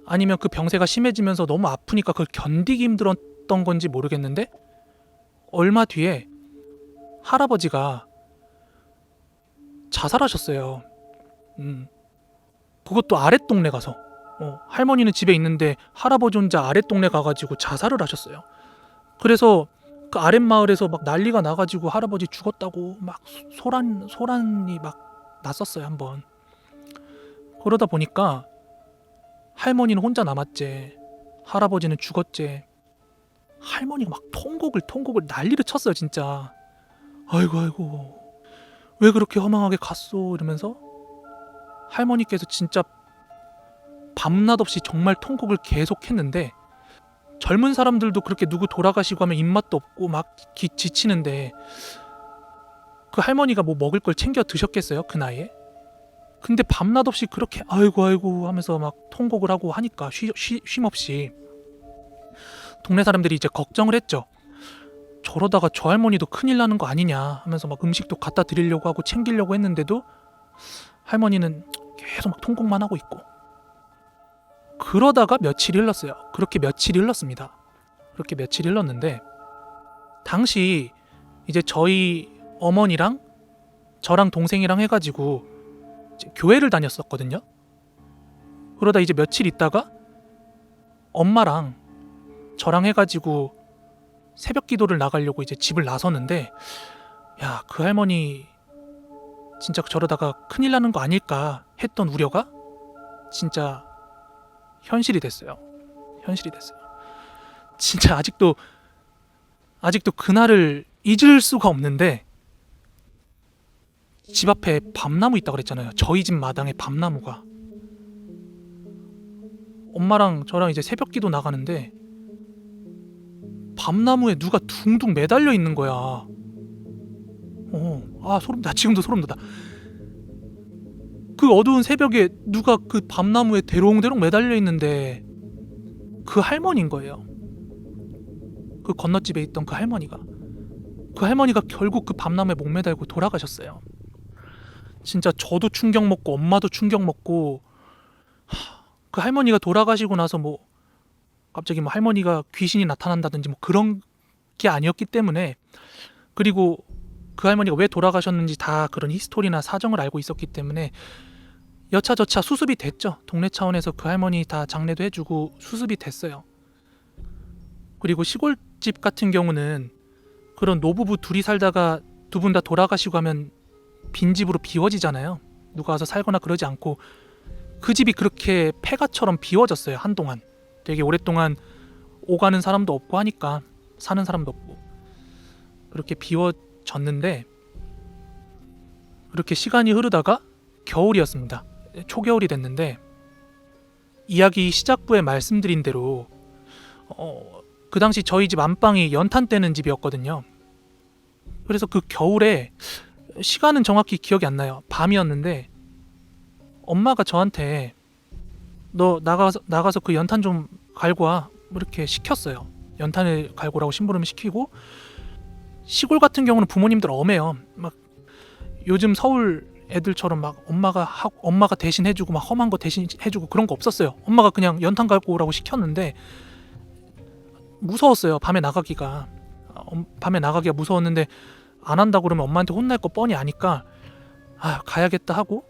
아니면 그 병세가 심해지면서 너무 아프니까 그걸 견디기 힘들었던 건지 모르겠는데, 얼마 뒤에 할아버지가 자살하셨어요. 그것도 아랫동네 가서. 할머니는 집에 있는데 할아버지 혼자 아랫동네 가가지고 자살을 하셨어요. 그래서 그 아랫마을에서 막 난리가 나가지고 할아버지 죽었다고 막 소란이 막 났었어요, 한번. 그러다 보니까 할머니는 혼자 남았지, 할아버지는 죽었지. 할머니가 막 통곡을 난리를 쳤어요, 진짜. 아이고 왜 그렇게 허망하게 갔소, 이러면서 할머니께서 진짜 밤낮 없이 정말 통곡을 계속했는데, 젊은 사람들도 그렇게 누구 돌아가시고 하면 입맛도 없고 막 지치는데 그 할머니가 뭐 먹을 걸 챙겨 드셨겠어요, 그 나이에? 근데 밤낮 없이 그렇게 아이고 하면서 막 통곡을 하고 하니까 쉼없이 동네 사람들이 이제 걱정을 했죠. 저러다가 저 할머니도 큰일 나는 거 아니냐 하면서 막 음식도 갖다 드리려고 하고 챙기려고 했는데도 할머니는 계속 막 통곡만 하고 있고. 그러다가 며칠이 흘렀어요. 그렇게 며칠이 흘렀습니다. 그렇게 며칠이 흘렀는데, 당시 이제 저희 어머니랑 저랑 동생이랑 해가지고 이제 교회를 다녔었거든요. 그러다 이제 며칠 있다가 엄마랑 저랑 해가지고 새벽 기도를 나가려고 이제 집을 나섰는데, 야, 그 할머니 진짜 저러다가 큰일 나는 거 아닐까 했던 우려가 진짜 현실이 됐어요. 현실이 됐어요. 진짜 아직도 그날을 잊을 수가 없는데, 집 앞에 밤나무 있다고 그랬잖아요. 저희 집 마당에 밤나무가. 엄마랑 저랑 이제 새벽 기도 나가는데 밤나무에 누가 둥둥 매달려 있는 거야. 소름 돋아. 지금도 소름 돋아. 그 어두운 새벽에 누가 그 밤나무에 대롱대롱 매달려 있는데 그 할머니인 거예요. 그 건너집에 있던 그 할머니가 결국 그 밤나무에 목 매달고 돌아가셨어요. 진짜 저도 충격 먹고 엄마도 충격 먹고, 그 할머니가 돌아가시고 나서 뭐 갑자기 뭐 할머니가 귀신이 나타난다든지 뭐 그런 게 아니었기 때문에, 그리고 그 할머니가 왜 돌아가셨는지 다 그런 히스토리나 사정을 알고 있었기 때문에 여차저차 수습이 됐죠. 동네 차원에서 그 할머니 다 장례도 해주고 수습이 됐어요. 그리고 시골집 같은 경우는 그런 노부부 둘이 살다가 두 분 다 돌아가시고 하면 빈집으로 비워지잖아요. 누가 와서 살거나 그러지 않고, 그 집이 그렇게 폐가처럼 비워졌어요. 한동안 되게 오랫동안 오가는 사람도 없고 하니까, 사는 사람도 없고 그렇게 비워졌는데, 그렇게 시간이 흐르다가 겨울이었습니다. 초겨울이 됐는데, 이야기 시작부에 말씀드린 대로 그 당시 저희 집 안방이 연탄 떼는 집이었거든요. 그래서 그 겨울에, 시간은 정확히 기억이 안 나요. 밤이었는데 엄마가 저한테 너 나가서 그 연탄 좀 갈고 와, 뭐 이렇게 시켰어요. 연탄을 갈고 오라고 심부름을 시키고, 시골 같은 경우는 부모님들 엄해요. 막 요즘 서울 애들처럼 막 엄마가 대신 해주고 막 험한 거 대신 해주고 그런 거 없었어요. 엄마가 그냥 연탄 갈고 오라고 시켰는데 무서웠어요. 밤에 나가기가 무서웠는데, 안 한다고 그러면 엄마한테 혼날 거 뻔히 아니까 가야겠다 하고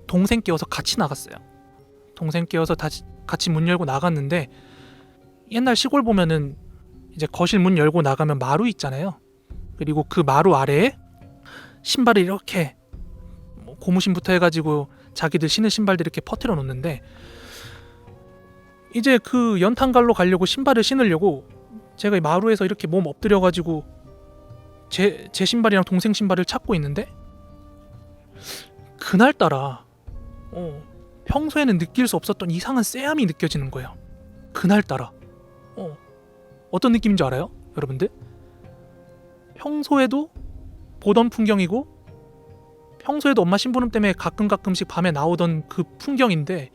동생 깨워서 같이 나갔어요. 동생 깨워서 같이 문 열고 나갔는데, 옛날 시골 보면은 이제 거실 문 열고 나가면 마루 있잖아요. 그리고 그 마루 아래에 신발을 이렇게 고무신부터 해가지고 자기들 신은 신발들 이렇게 퍼뜨려 놓는데, 이제 그 연탄갈로 가려고 신발을 신으려고 제가 이 마루에서 이렇게 몸 엎드려가지고 제 신발이랑 동생 신발을 찾고 있는데, 그날따라 평소에는 느낄 수 없었던 이상한 쎄함이 느껴지는 거예요. 그날따라. 어떤 느낌인지 알아요? 여러분들? 평소에도 보던 풍경이고, 평소에도 엄마 심부름 때문에 가끔씩 밤에 나오던 그 풍경인데,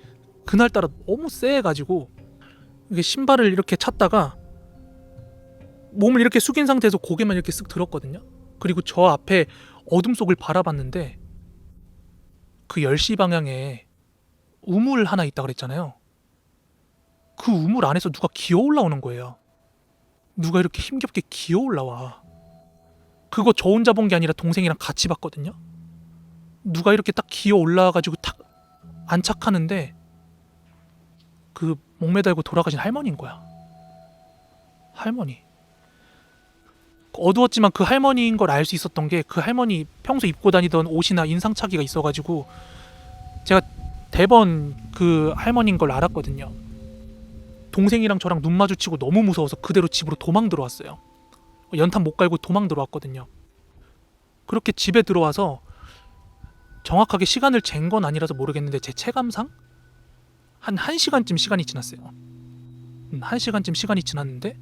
그날따라 너무 쎄해가지고 이게 신발을 이렇게 찾다가 몸을 이렇게 숙인 상태에서 고개만 이렇게 쓱 들었거든요. 그리고 저 앞에 어둠 속을 바라봤는데, 그 10시 방향에 우물 하나 있다 그랬잖아요. 그 우물 안에서 누가 기어 올라오는 거예요. 누가 이렇게 힘겹게 기어 올라와. 그거 저 혼자 본 게 아니라 동생이랑 같이 봤거든요. 누가 이렇게 딱 기어 올라와가지고 탁 안착하는데, 그 목매달고 돌아가신 할머니인 거야. 할머니. 어두웠지만 그 할머니인 걸 알 수 있었던 게, 그 할머니 평소 입고 다니던 옷이나 인상착의가 있어가지고 제가 대번 그 할머니인 걸 알았거든요. 동생이랑 저랑 눈 마주치고 너무 무서워서 그대로 집으로 도망 들어왔어요. 연탄 못 갈고 도망 들어왔거든요. 그렇게 집에 들어와서 정확하게 시간을 잰 건 아니라서 모르겠는데, 제 체감상 한 1시간쯤 시간이 지났어요. 1시간쯤 시간이 지났는데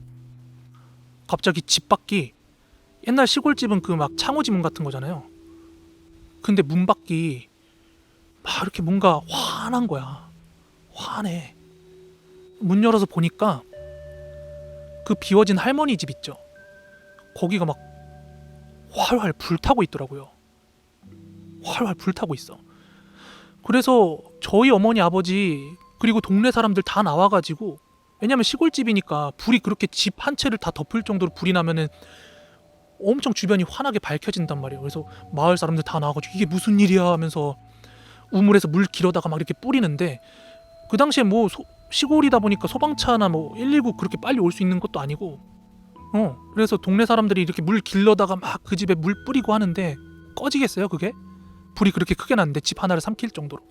갑자기 집 밖이, 옛날 시골집은 그 막 창호지 문 같은 거잖아요. 근데 문 밖이 막 이렇게 뭔가 환한 거야. 환해. 문 열어서 보니까 그 비워진 할머니 집 있죠. 거기가 막 활활 불타고 있더라고요. 활활 불타고 있어. 그래서 저희 어머니 아버지 그리고 동네 사람들 다 나와가지고, 왜냐면 시골집이니까 불이 그렇게 집 한 채를 다 덮을 정도로 불이 나면은 엄청 주변이 환하게 밝혀진단 말이에요. 그래서 마을 사람들 다 나와가지고 이게 무슨 일이야 하면서 우물에서 물 길어다가 막 이렇게 뿌리는데, 그 당시에 뭐 시골이다 보니까 소방차나 뭐 119 그렇게 빨리 올 수 있는 것도 아니고, 그래서 동네 사람들이 이렇게 물 길러다가 막 그 집에 물 뿌리고 하는데 꺼지겠어요 그게? 불이 그렇게 크게 났는데 집 하나를 삼킬 정도로.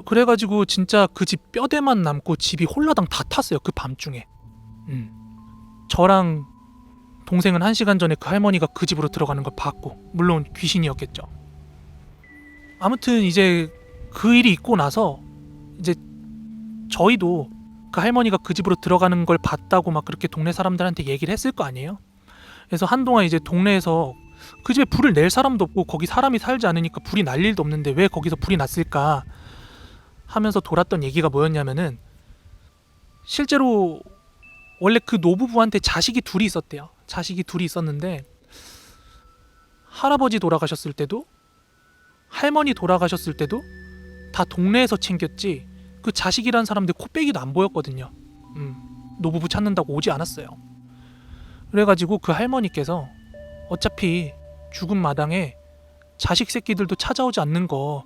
그래가지고 진짜 그 집 뼈대만 남고 집이 홀라당 다 탔어요 그 밤중에. 저랑 동생은 1시간 전에 그 할머니가 그 집으로 들어가는 걸 봤고, 물론 귀신이었겠죠. 아무튼 이제 그 일이 있고 나서 이제 저희도 그 할머니가 그 집으로 들어가는 걸 봤다고 막 그렇게 동네 사람들한테 얘기를 했을 거 아니에요. 그래서 한동안 이제 동네에서 그 집에 불을 낼 사람도 없고 거기 사람이 살지 않으니까 불이 날 일도 없는데 왜 거기서 불이 났을까 하면서 돌았던 얘기가 뭐였냐면은, 실제로 원래 그 노부부한테 자식이 둘이 있었대요. 자식이 둘이 있었는데 할아버지 돌아가셨을 때도 할머니 돌아가셨을 때도 다 동네에서 챙겼지 그 자식이란 사람들 코빼기도 안 보였거든요. 노부부 찾는다고 오지 않았어요. 그래가지고 그 할머니께서 어차피 죽은 마당에 자식 새끼들도 찾아오지 않는 거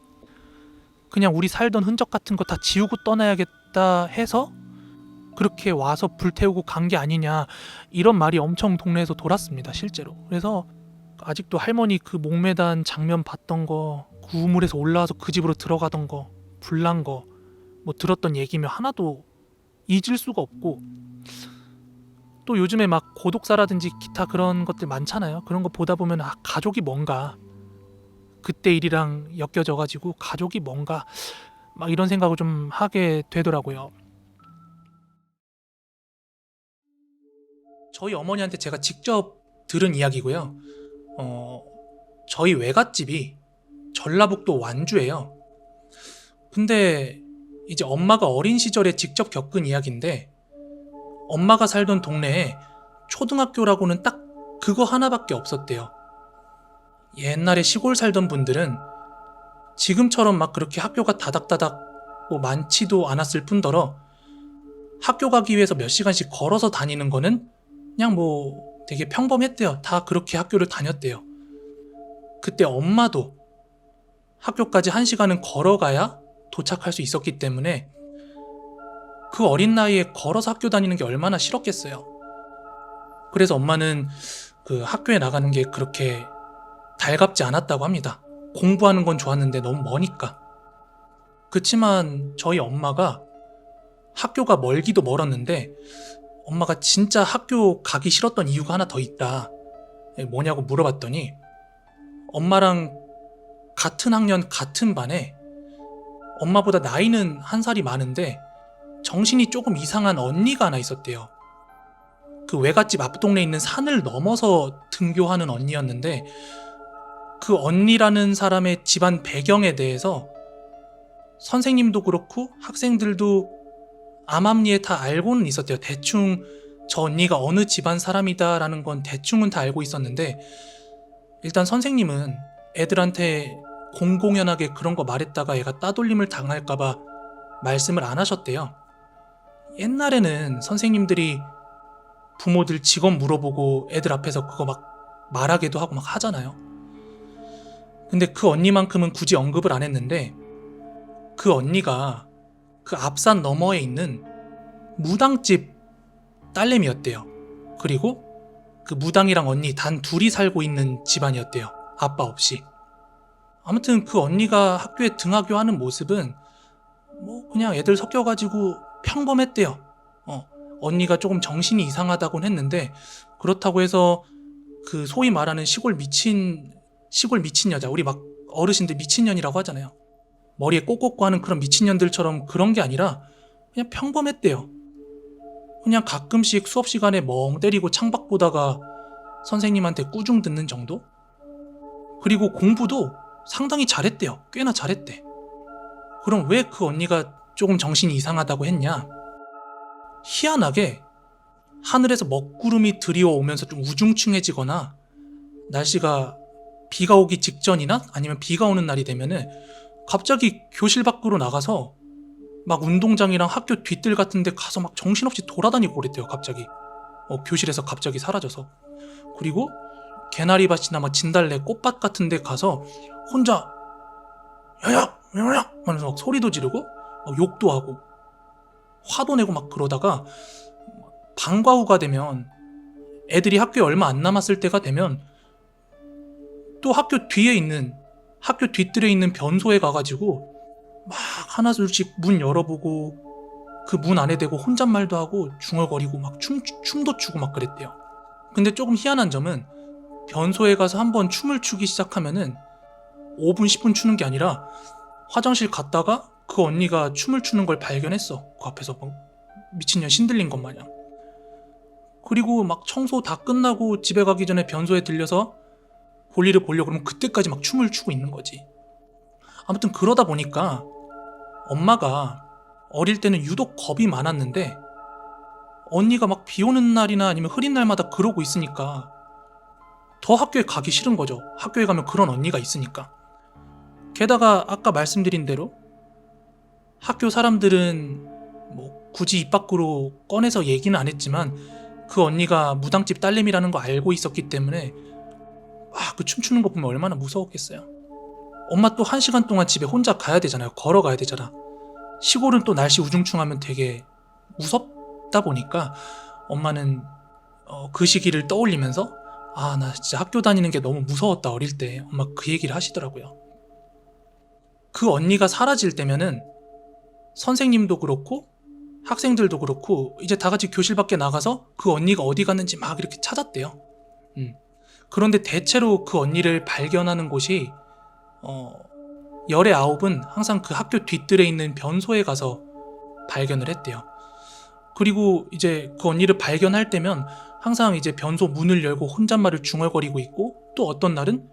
그냥 우리 살던 흔적 같은 거 다 지우고 떠나야겠다 해서 그렇게 와서 불태우고 간 게 아니냐, 이런 말이 엄청 동네에서 돌았습니다 실제로. 그래서 아직도 할머니 그 목매단 장면 봤던 거, 그 우물에서 올라와서 그 집으로 들어가던 거, 불난 거 뭐 들었던 얘기면 하나도 잊을 수가 없고, 또 요즘에 막 고독사라든지 기타 그런 것들 많잖아요. 그런 거 보다 보면 가족이 뭔가, 그때 일이랑 엮여져가지고 가족이 뭔가 막 이런 생각을 좀 하게 되더라고요. 저희 어머니한테 제가 직접 들은 이야기고요. 저희 외갓집이 전라북도 완주예요. 근데 이제 엄마가 어린 시절에 직접 겪은 이야기인데, 엄마가 살던 동네에 초등학교라고는 딱 그거 하나밖에 없었대요. 옛날에 시골 살던 분들은 지금처럼 막 그렇게 학교가 다닥다닥 뭐 많지도 않았을 뿐더러 학교 가기 위해서 몇 시간씩 걸어서 다니는 거는 그냥 뭐 되게 평범했대요. 다 그렇게 학교를 다녔대요. 그때 엄마도 학교까지 1시간은 걸어가야 도착할 수 있었기 때문에 그 어린 나이에 걸어서 학교 다니는 게 얼마나 싫었겠어요. 그래서 엄마는 그 학교에 나가는 게 그렇게 달갑지 않았다고 합니다. 공부하는 건 좋았는데 너무 머니까. 그치만 저희 엄마가 학교가 멀기도 멀었는데 엄마가 진짜 학교 가기 싫었던 이유가 하나 더 있다. 뭐냐고 물어봤더니, 엄마랑 같은 학년 같은 반에 엄마보다 나이는 1살이 많은데 정신이 조금 이상한 언니가 하나 있었대요. 그 외갓집 앞 동네에 있는 산을 넘어서 등교하는 언니였는데, 그 언니라는 사람의 집안 배경에 대해서 선생님도 그렇고 학생들도 암암리에 다 알고는 있었대요. 대충 저 언니가 어느 집안 사람이다 라는 건 대충은 다 알고 있었는데, 일단 선생님은 애들한테 공공연하게 그런 거 말했다가 애가 따돌림을 당할까봐 말씀을 안 하셨대요. 옛날에는 선생님들이 부모들 직업 물어보고 애들 앞에서 그거 막 말하기도 하고 막 하잖아요. 근데 그 언니만큼은 굳이 언급을 안 했는데, 그 언니가 그 앞산 너머에 있는 무당집 딸내미였대요. 그리고 그 무당이랑 언니 단 둘이 살고 있는 집안이었대요. 아빠 없이. 아무튼 그 언니가 학교에 등하교하는 모습은 뭐 그냥 애들 섞여가지고 평범했대요. 언니가 조금 정신이 이상하다곤 했는데, 그렇다고 해서 그 소위 말하는 시골 미친 여자, 우리 막 어르신들 미친년이라고 하잖아요. 머리에 꼭 꽂고 하는 그런 미친년들처럼 그런 게 아니라 그냥 평범했대요. 그냥 가끔씩 수업 시간에 멍 때리고 창밖 보다가 선생님한테 꾸중 듣는 정도? 그리고 공부도 상당히 잘했대요. 꽤나 잘했대. 그럼 왜 그 언니가 조금 정신이 이상하다고 했냐? 희한하게 하늘에서 먹구름이 드리워오면서 좀 우중충해지거나 날씨가 비가 오기 직전이나 아니면 비가 오는 날이 되면은 갑자기 교실 밖으로 나가서 막 운동장이랑 학교 뒤뜰 같은 데 가서 막 정신없이 돌아다니고 그랬대요. 갑자기 교실에서 갑자기 사라져서. 그리고 개나리밭이나 막 진달래 꽃밭 같은 데 가서 혼자 야야 하면서 막 소리도 지르고 막 욕도 하고 화도 내고 막 그러다가 방과 후가 되면 애들이 학교에 얼마 안 남았을 때가 되면 또 학교 뒤뜰에 있는 변소에 가가지고 막 하나둘씩 문 열어보고 그 문 안에 대고 혼잣말도 하고 중얼거리고 막 춤도 추고 막 그랬대요. 근데 조금 희한한 점은 변소에 가서 한번 춤을 추기 시작하면은 5분 10분 추는 게 아니라 화장실 갔다가 그 언니가 춤을 추는 걸 발견했어. 그 앞에서 막 미친년 신들린 것 마냥. 그리고 막 청소 다 끝나고 집에 가기 전에 변소에 들려서 볼일을 보려고 그러면 그때까지 막 춤을 추고 있는 거지. 아무튼 그러다 보니까 엄마가 어릴 때는 유독 겁이 많았는데 언니가 막 비 오는 날이나 아니면 흐린 날마다 그러고 있으니까 더 학교에 가기 싫은 거죠. 학교에 가면 그런 언니가 있으니까. 게다가 아까 말씀드린 대로 학교 사람들은 뭐 굳이 입 밖으로 꺼내서 얘기는 안 했지만 그 언니가 무당집 딸내미라는 거 알고 있었기 때문에 그 춤추는 거 보면 얼마나 무서웠겠어요. 엄마 또 1시간 동안 집에 혼자 가야 되잖아요. 걸어가야 되잖아. 시골은 또 날씨 우중충하면 되게 무섭다 보니까 엄마는 그 시기를 떠올리면서 나 진짜 학교 다니는 게 너무 무서웠다 어릴 때. 엄마 그 얘기를 하시더라고요. 그 언니가 사라질 때면은 선생님도 그렇고 학생들도 그렇고 이제 다 같이 교실 밖에 나가서 그 언니가 어디 갔는지 막 이렇게 찾았대요. 그런데 대체로 그 언니를 발견하는 곳이 열의 9은 항상 그 학교 뒤뜰에 있는 변소에 가서 발견을 했대요. 그리고 이제 그 언니를 발견할 때면 항상 이제 변소 문을 열고 혼잣말을 중얼거리고 있고 또 어떤 날은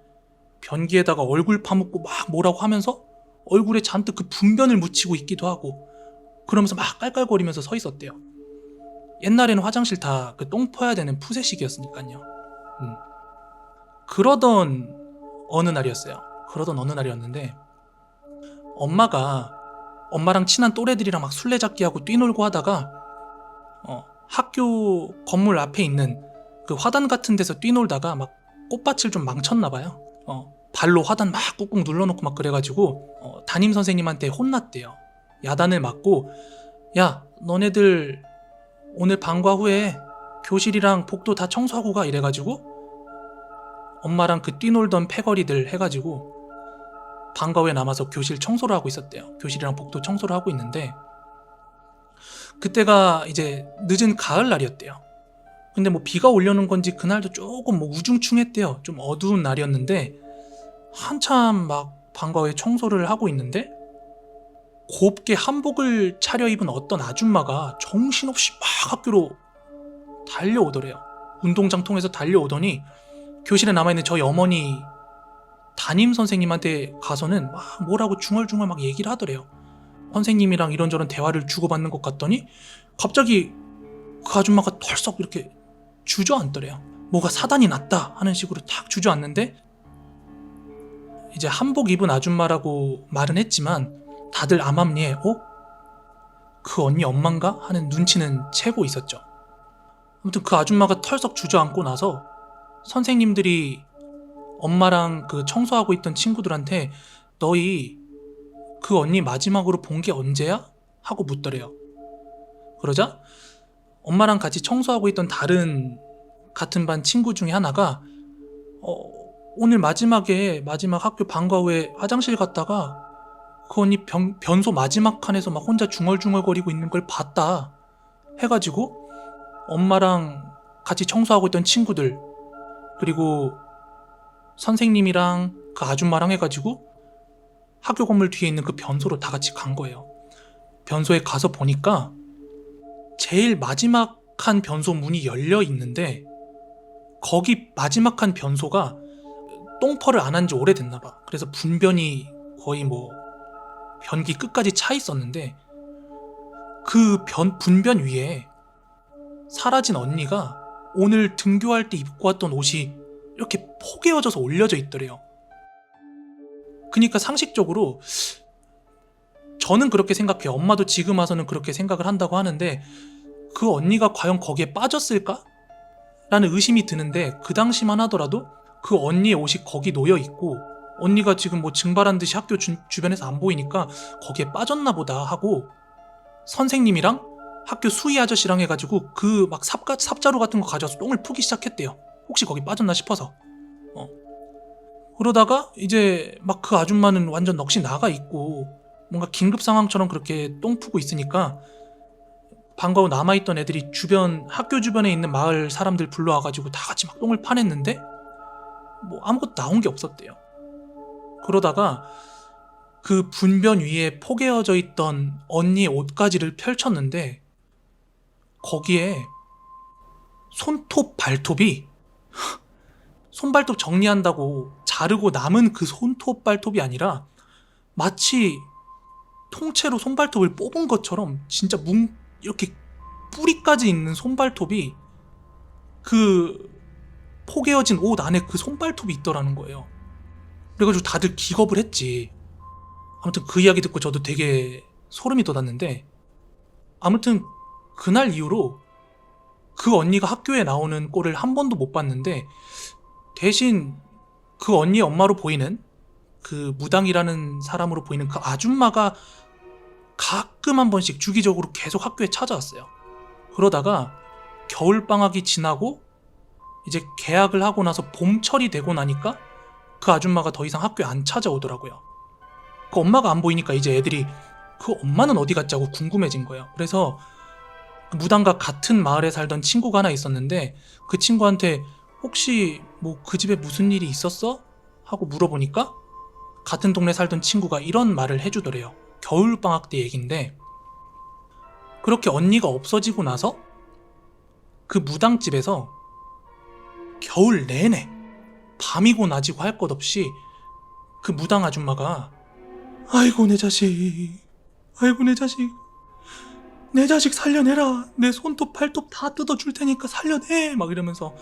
변기에다가 얼굴 파묻고 막 뭐라고 하면서 얼굴에 잔뜩 그 분변을 묻히고 있기도 하고 그러면서 막 깔깔거리면서 서 있었대요. 옛날에는 화장실 다 그 똥 퍼야 되는 푸세식이었으니까요. 그러던 어느 날이었는데 엄마랑 친한 또래들이랑 막 술래잡기 하고 뛰놀고 하다가 학교 건물 앞에 있는 그 화단 같은 데서 뛰놀다가 막 꽃밭을 좀 망쳤나봐요. 발로 화단 막 꾹꾹 눌러놓고 막 그래가지고 담임 선생님한테 혼났대요. 야단을 맞고 야 너네들 오늘 방과 후에 교실이랑 복도 다 청소하고 가 이래가지고 엄마랑 그 뛰놀던 패거리들 해가지고 방과 후에 남아서 교실 청소를 하고 있었대요. 교실이랑 복도 청소를 하고 있는데 그때가 이제 늦은 가을날이었대요. 근데 뭐 비가 올려는 건지 그날도 조금 뭐 우중충했대요. 좀 어두운 날이었는데 한참 막 방과 후에 청소를 하고 있는데 곱게 한복을 차려입은 어떤 아줌마가 정신없이 막 학교로 달려오더래요. 운동장 통해서 달려오더니 교실에 남아있는 저희 어머니 담임 선생님한테 가서는 막 뭐라고 중얼중얼 막 얘기를 하더래요. 선생님이랑 이런저런 대화를 주고받는 것 같더니 갑자기 그 아줌마가 털썩 이렇게 주저앉더래요. 뭐가 사단이 났다 하는 식으로 탁 주저앉는데 이제 한복 입은 아줌마라고 말은 했지만 다들 암암리에 그 언니 엄만가? 하는 눈치는 채고 있었죠. 아무튼 그 아줌마가 털썩 주저앉고 나서 선생님들이 엄마랑 그 청소하고 있던 친구들한테 너희 그 언니 마지막으로 본 게 언제야? 하고 묻더래요. 그러자 엄마랑 같이 청소하고 있던 다른 같은 반 친구 중에 하나가 오늘 마지막 학교 방과 후에 화장실 갔다가 그 언니 변소 마지막 칸에서 막 혼자 중얼중얼거리고 있는 걸 봤다 해가지고 엄마랑 같이 청소하고 있던 친구들 그리고 선생님이랑 그 아줌마랑 해가지고 학교 건물 뒤에 있는 그 변소로 다 같이 간 거예요. 변소에 가서 보니까 제일 마지막 칸 변소 문이 열려 있는데 거기 마지막 칸 변소가 똥퍼를 안 한 지 오래됐나 봐. 그래서 분변이 거의 뭐 변기 끝까지 차 있었는데 그 분변 위에 사라진 언니가 오늘 등교할 때 입고 왔던 옷이 이렇게 포개어져서 올려져 있더래요. 그러니까 상식적으로 저는 그렇게 생각해요. 엄마도 지금 와서는 그렇게 생각을 한다고 하는데 그 언니가 과연 거기에 빠졌을까? 라는 의심이 드는데 그 당시만 하더라도 그 언니의 옷이 거기 놓여 있고 언니가 지금 뭐 증발한 듯이 학교 주변에서 안 보이니까 거기에 빠졌나 보다 하고 선생님이랑 학교 수위 아저씨랑 해가지고 그 막 삽자루 같은 거 가져와서 똥을 푸기 시작했대요. 혹시 거기 빠졌나 싶어서. 그러다가 이제 막 그 아줌마는 완전 넋이 나가 있고 뭔가 긴급 상황처럼 그렇게 똥 푸고 있으니까 방과 후 남아있던 애들이 학교 주변에 있는 마을 사람들 불러와가지고 다 같이 막 똥을 파냈는데 뭐 아무것도 나온 게 없었대요. 그러다가 그 분변 위에 포개어져 있던 언니의 옷가지를 펼쳤는데 거기에 손톱 발톱이 손발톱 정리한다고 자르고 남은 그 손톱 발톱이 아니라 마치 통째로 손발톱을 뽑은 것처럼 진짜 이렇게 뿌리까지 있는 손발톱이 그 포개어진 옷 안에 그 손발톱이 있더라는 거예요. 그래가지고 다들 기겁을 했지. 아무튼 그 이야기 듣고 저도 되게 소름이 돋았는데, 아무튼 그날 이후로 그 언니가 학교에 나오는 꼴을 한 번도 못 봤는데 대신 그 언니의 엄마로 보이는 그 무당이라는 사람으로 보이는 그 아줌마가 가끔 한 번씩 주기적으로 계속 학교에 찾아왔어요. 그러다가 겨울방학이 지나고 이제 개학을 하고 나서 봄철이 되고 나니까 그 아줌마가 더 이상 학교에 안 찾아오더라고요. 그 엄마가 안 보이니까 이제 애들이 그 엄마는 어디 갔자고 궁금해진 거예요. 그래서 그 무당과 같은 마을에 살던 친구가 하나 있었는데 그 친구한테 혹시 뭐 그 집에 무슨 일이 있었어? 하고 물어보니까 같은 동네 살던 친구가 이런 말을 해주더래요. 겨울방학 때 얘긴데, 그렇게 언니가 없어지고 나서 그 무당집에서 겨울 내내 밤이고 낮이고 할 것 없이 그 무당 아줌마가 아이고 내 자식, 아이고 내 자식, 내 자식 살려내라, 내 손톱 발톱 다 뜯어줄 테니까 살려내, 막 이러면서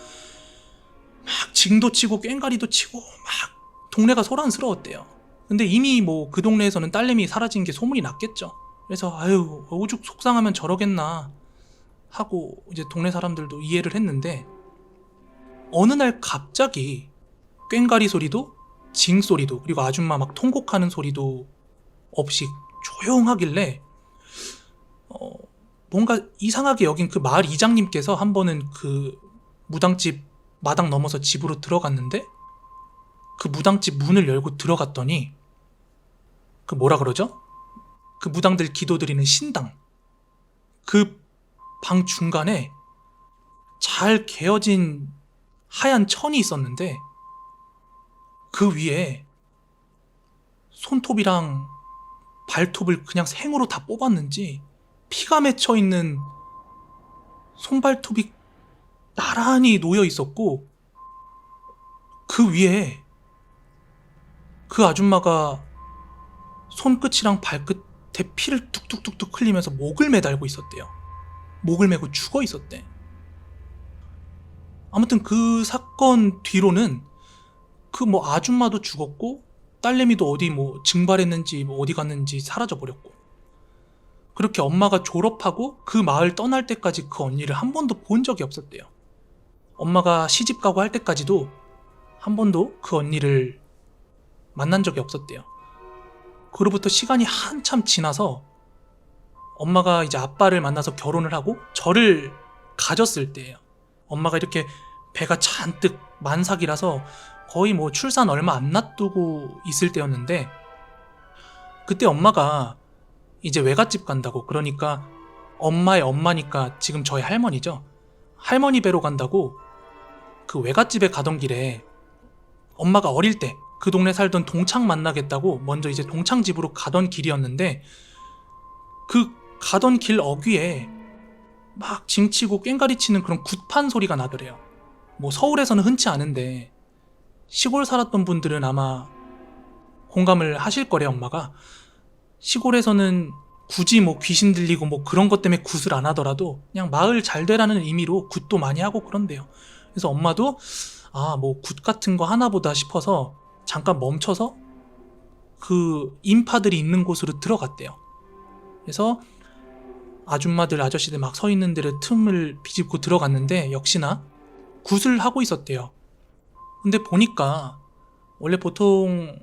막 징도 치고 꽹가리도 치고 막 동네가 소란스러웠대요. 근데 이미 뭐 그 동네에서는 딸내미 사라진 게 소문이 났겠죠. 그래서 아유 오죽 속상하면 저러겠나 하고 이제 동네 사람들도 이해를 했는데, 어느 날 갑자기 꽹가리 소리도 징 소리도 그리고 아줌마 막 통곡하는 소리도 없이 조용하길래 뭔가 이상하게 여긴 그 마을 이장님께서 한 번은 그 무당집 마당 넘어서 집으로 들어갔는데, 그 무당집 문을 열고 들어갔더니 그 뭐라 그러죠? 그 무당들 기도드리는 신당, 그 방 중간에 잘 개어진 하얀 천이 있었는데 그 위에 손톱이랑 발톱을 그냥 생으로 다 뽑았는지 피가 맺혀 있는 손발톱이 나란히 놓여 있었고, 그 위에 그 아줌마가 손끝이랑 발끝에 피를 뚝뚝뚝뚝 흘리면서 목을 매달고 있었대요. 목을 메고 죽어 있었대. 아무튼 그 사건 뒤로는 그 뭐 아줌마도 죽었고 딸내미도 어디 뭐 증발했는지 뭐 어디 갔는지 사라져 버렸고, 그렇게 엄마가 졸업하고 그 마을 떠날 때까지 그 언니를 한 번도 본 적이 없었대요. 엄마가 시집 가고 할 때까지도 한 번도 그 언니를 만난 적이 없었대요. 그로부터 시간이 한참 지나서 엄마가 이제 아빠를 만나서 결혼을 하고 저를 가졌을 때예요. 엄마가 이렇게 배가 잔뜩 만삭이라서 거의 뭐 출산 얼마 안 놔두고 있을 때였는데, 그때 엄마가 이제 외갓집 간다고, 그러니까 엄마의 엄마니까 지금 저희 할머니죠. 할머니 뵈러 간다고 그 외갓집에 가던 길에 엄마가 어릴 때 그 동네 살던 동창 만나겠다고 먼저 이제 동창 집으로 가던 길이었는데, 그 가던 길 어귀에 막 징치고 꽹가리 치는 그런 굿판 소리가 나더래요. 뭐 서울에서는 흔치 않은데 시골 살았던 분들은 아마 공감을 하실 거래요. 엄마가 시골에서는 굳이 뭐 귀신 들리고 뭐 그런 것 때문에 굿을 안 하더라도 그냥 마을 잘 되라는 의미로 굿도 많이 하고 그런대요. 그래서 엄마도 뭐 굿 같은 거 하나 보다 싶어서 잠깐 멈춰서 그 인파들이 있는 곳으로 들어갔대요. 그래서 아줌마들 아저씨들 막 서 있는 데를 틈을 비집고 들어갔는데 역시나 굿을 하고 있었대요. 근데 보니까 원래 보통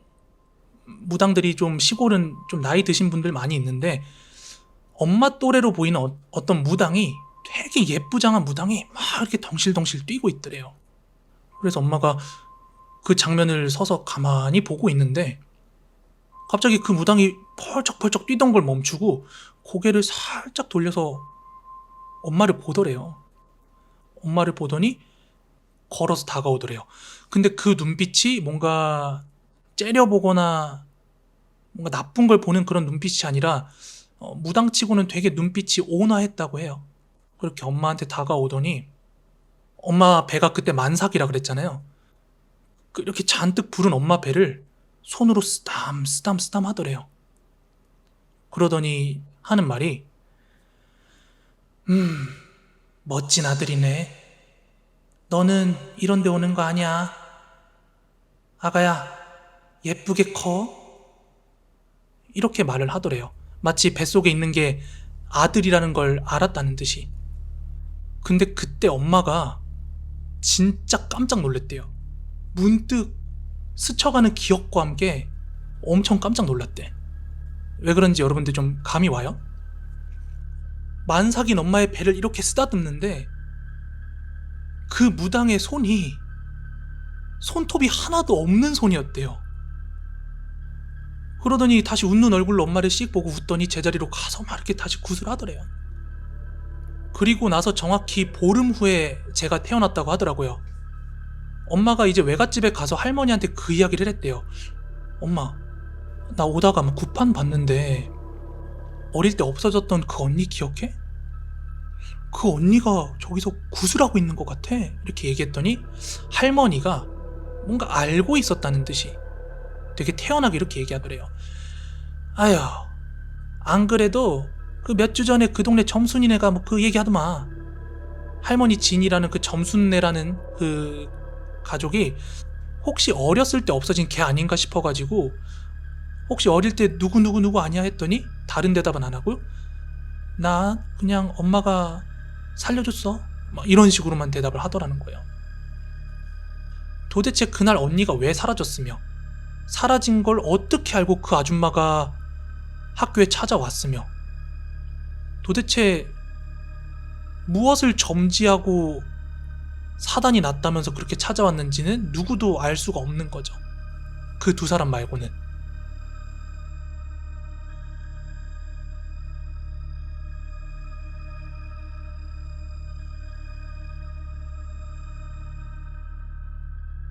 무당들이 좀 시골은 좀 나이 드신 분들 많이 있는데 엄마 또래로 보이는 어떤 무당이 되게 예쁘장한 무당이 막 이렇게 덩실덩실 뛰고 있더래요. 그래서 엄마가 그 장면을 서서 가만히 보고 있는데 갑자기 그 무당이 펄쩍펄쩍 뛰던 걸 멈추고 고개를 살짝 돌려서 엄마를 보더래요. 엄마를 보더니 걸어서 다가오더래요. 근데 그 눈빛이 뭔가 째려보거나 뭔가 나쁜 걸 보는 그런 눈빛이 아니라 무당치고는 되게 눈빛이 온화했다고 해요. 그렇게 엄마한테 다가오더니 엄마 배가 그때 만삭이라 그랬잖아요. 이렇게 잔뜩 부른 엄마 배를 손으로 쓰담 쓰담 쓰담 하더래요. 그러더니 하는 말이 멋진 아들이네. 너는 이런 데 오는 거 아니야. 아가야, 예쁘게 커. 이렇게 말을 하더래요. 마치 뱃속에 있는 게 아들이라는 걸 알았다는 듯이. 근데 그때 엄마가 진짜 깜짝 놀랐대요. 문득 스쳐가는 기억과 함께 엄청 깜짝 놀랐대. 왜 그런지 여러분들 좀 감이 와요? 만삭인 엄마의 배를 이렇게 쓰다듬는데 그 무당의 손이 손톱이 하나도 없는 손이었대요. 그러더니 다시 웃는 얼굴로 엄마를 씩 보고 웃더니 제자리로 가서 막 이렇게 다시 구슬하더래요. 그리고 나서 정확히 보름 후에 제가 태어났다고 하더라고요. 엄마가 이제 외갓집에 가서 할머니한테 그 이야기를 했대요. 엄마, 나 오다가 막 구판 봤는데 어릴 때 없어졌던 그 언니 기억해? 그 언니가 저기서 구슬하고 있는 것 같아. 이렇게 얘기했더니 할머니가 뭔가 알고 있었다는 듯이 되게 태연하게 이렇게 얘기하더래요. 아휴, 안 그래도 그 몇 주 전에 그 동네 점순이네가 뭐 그 얘기하더만. 할머니 진이라는 그 점순네라는 그 가족이 혹시 어렸을 때 없어진 개 아닌가 싶어가지고 혹시 어릴 때 누구 아니야 했더니 다른 대답은 안 하고 나 그냥 엄마가 살려줬어 막 이런 식으로만 대답을 하더라는 거예요. 도대체 그날 언니가 왜 사라졌으며 사라진 걸 어떻게 알고 그 아줌마가 학교에 찾아왔으며 도대체 무엇을 점지하고 사단이 났다면서 그렇게 찾아왔는지는 누구도 알 수가 없는 거죠. 그 두 사람 말고는.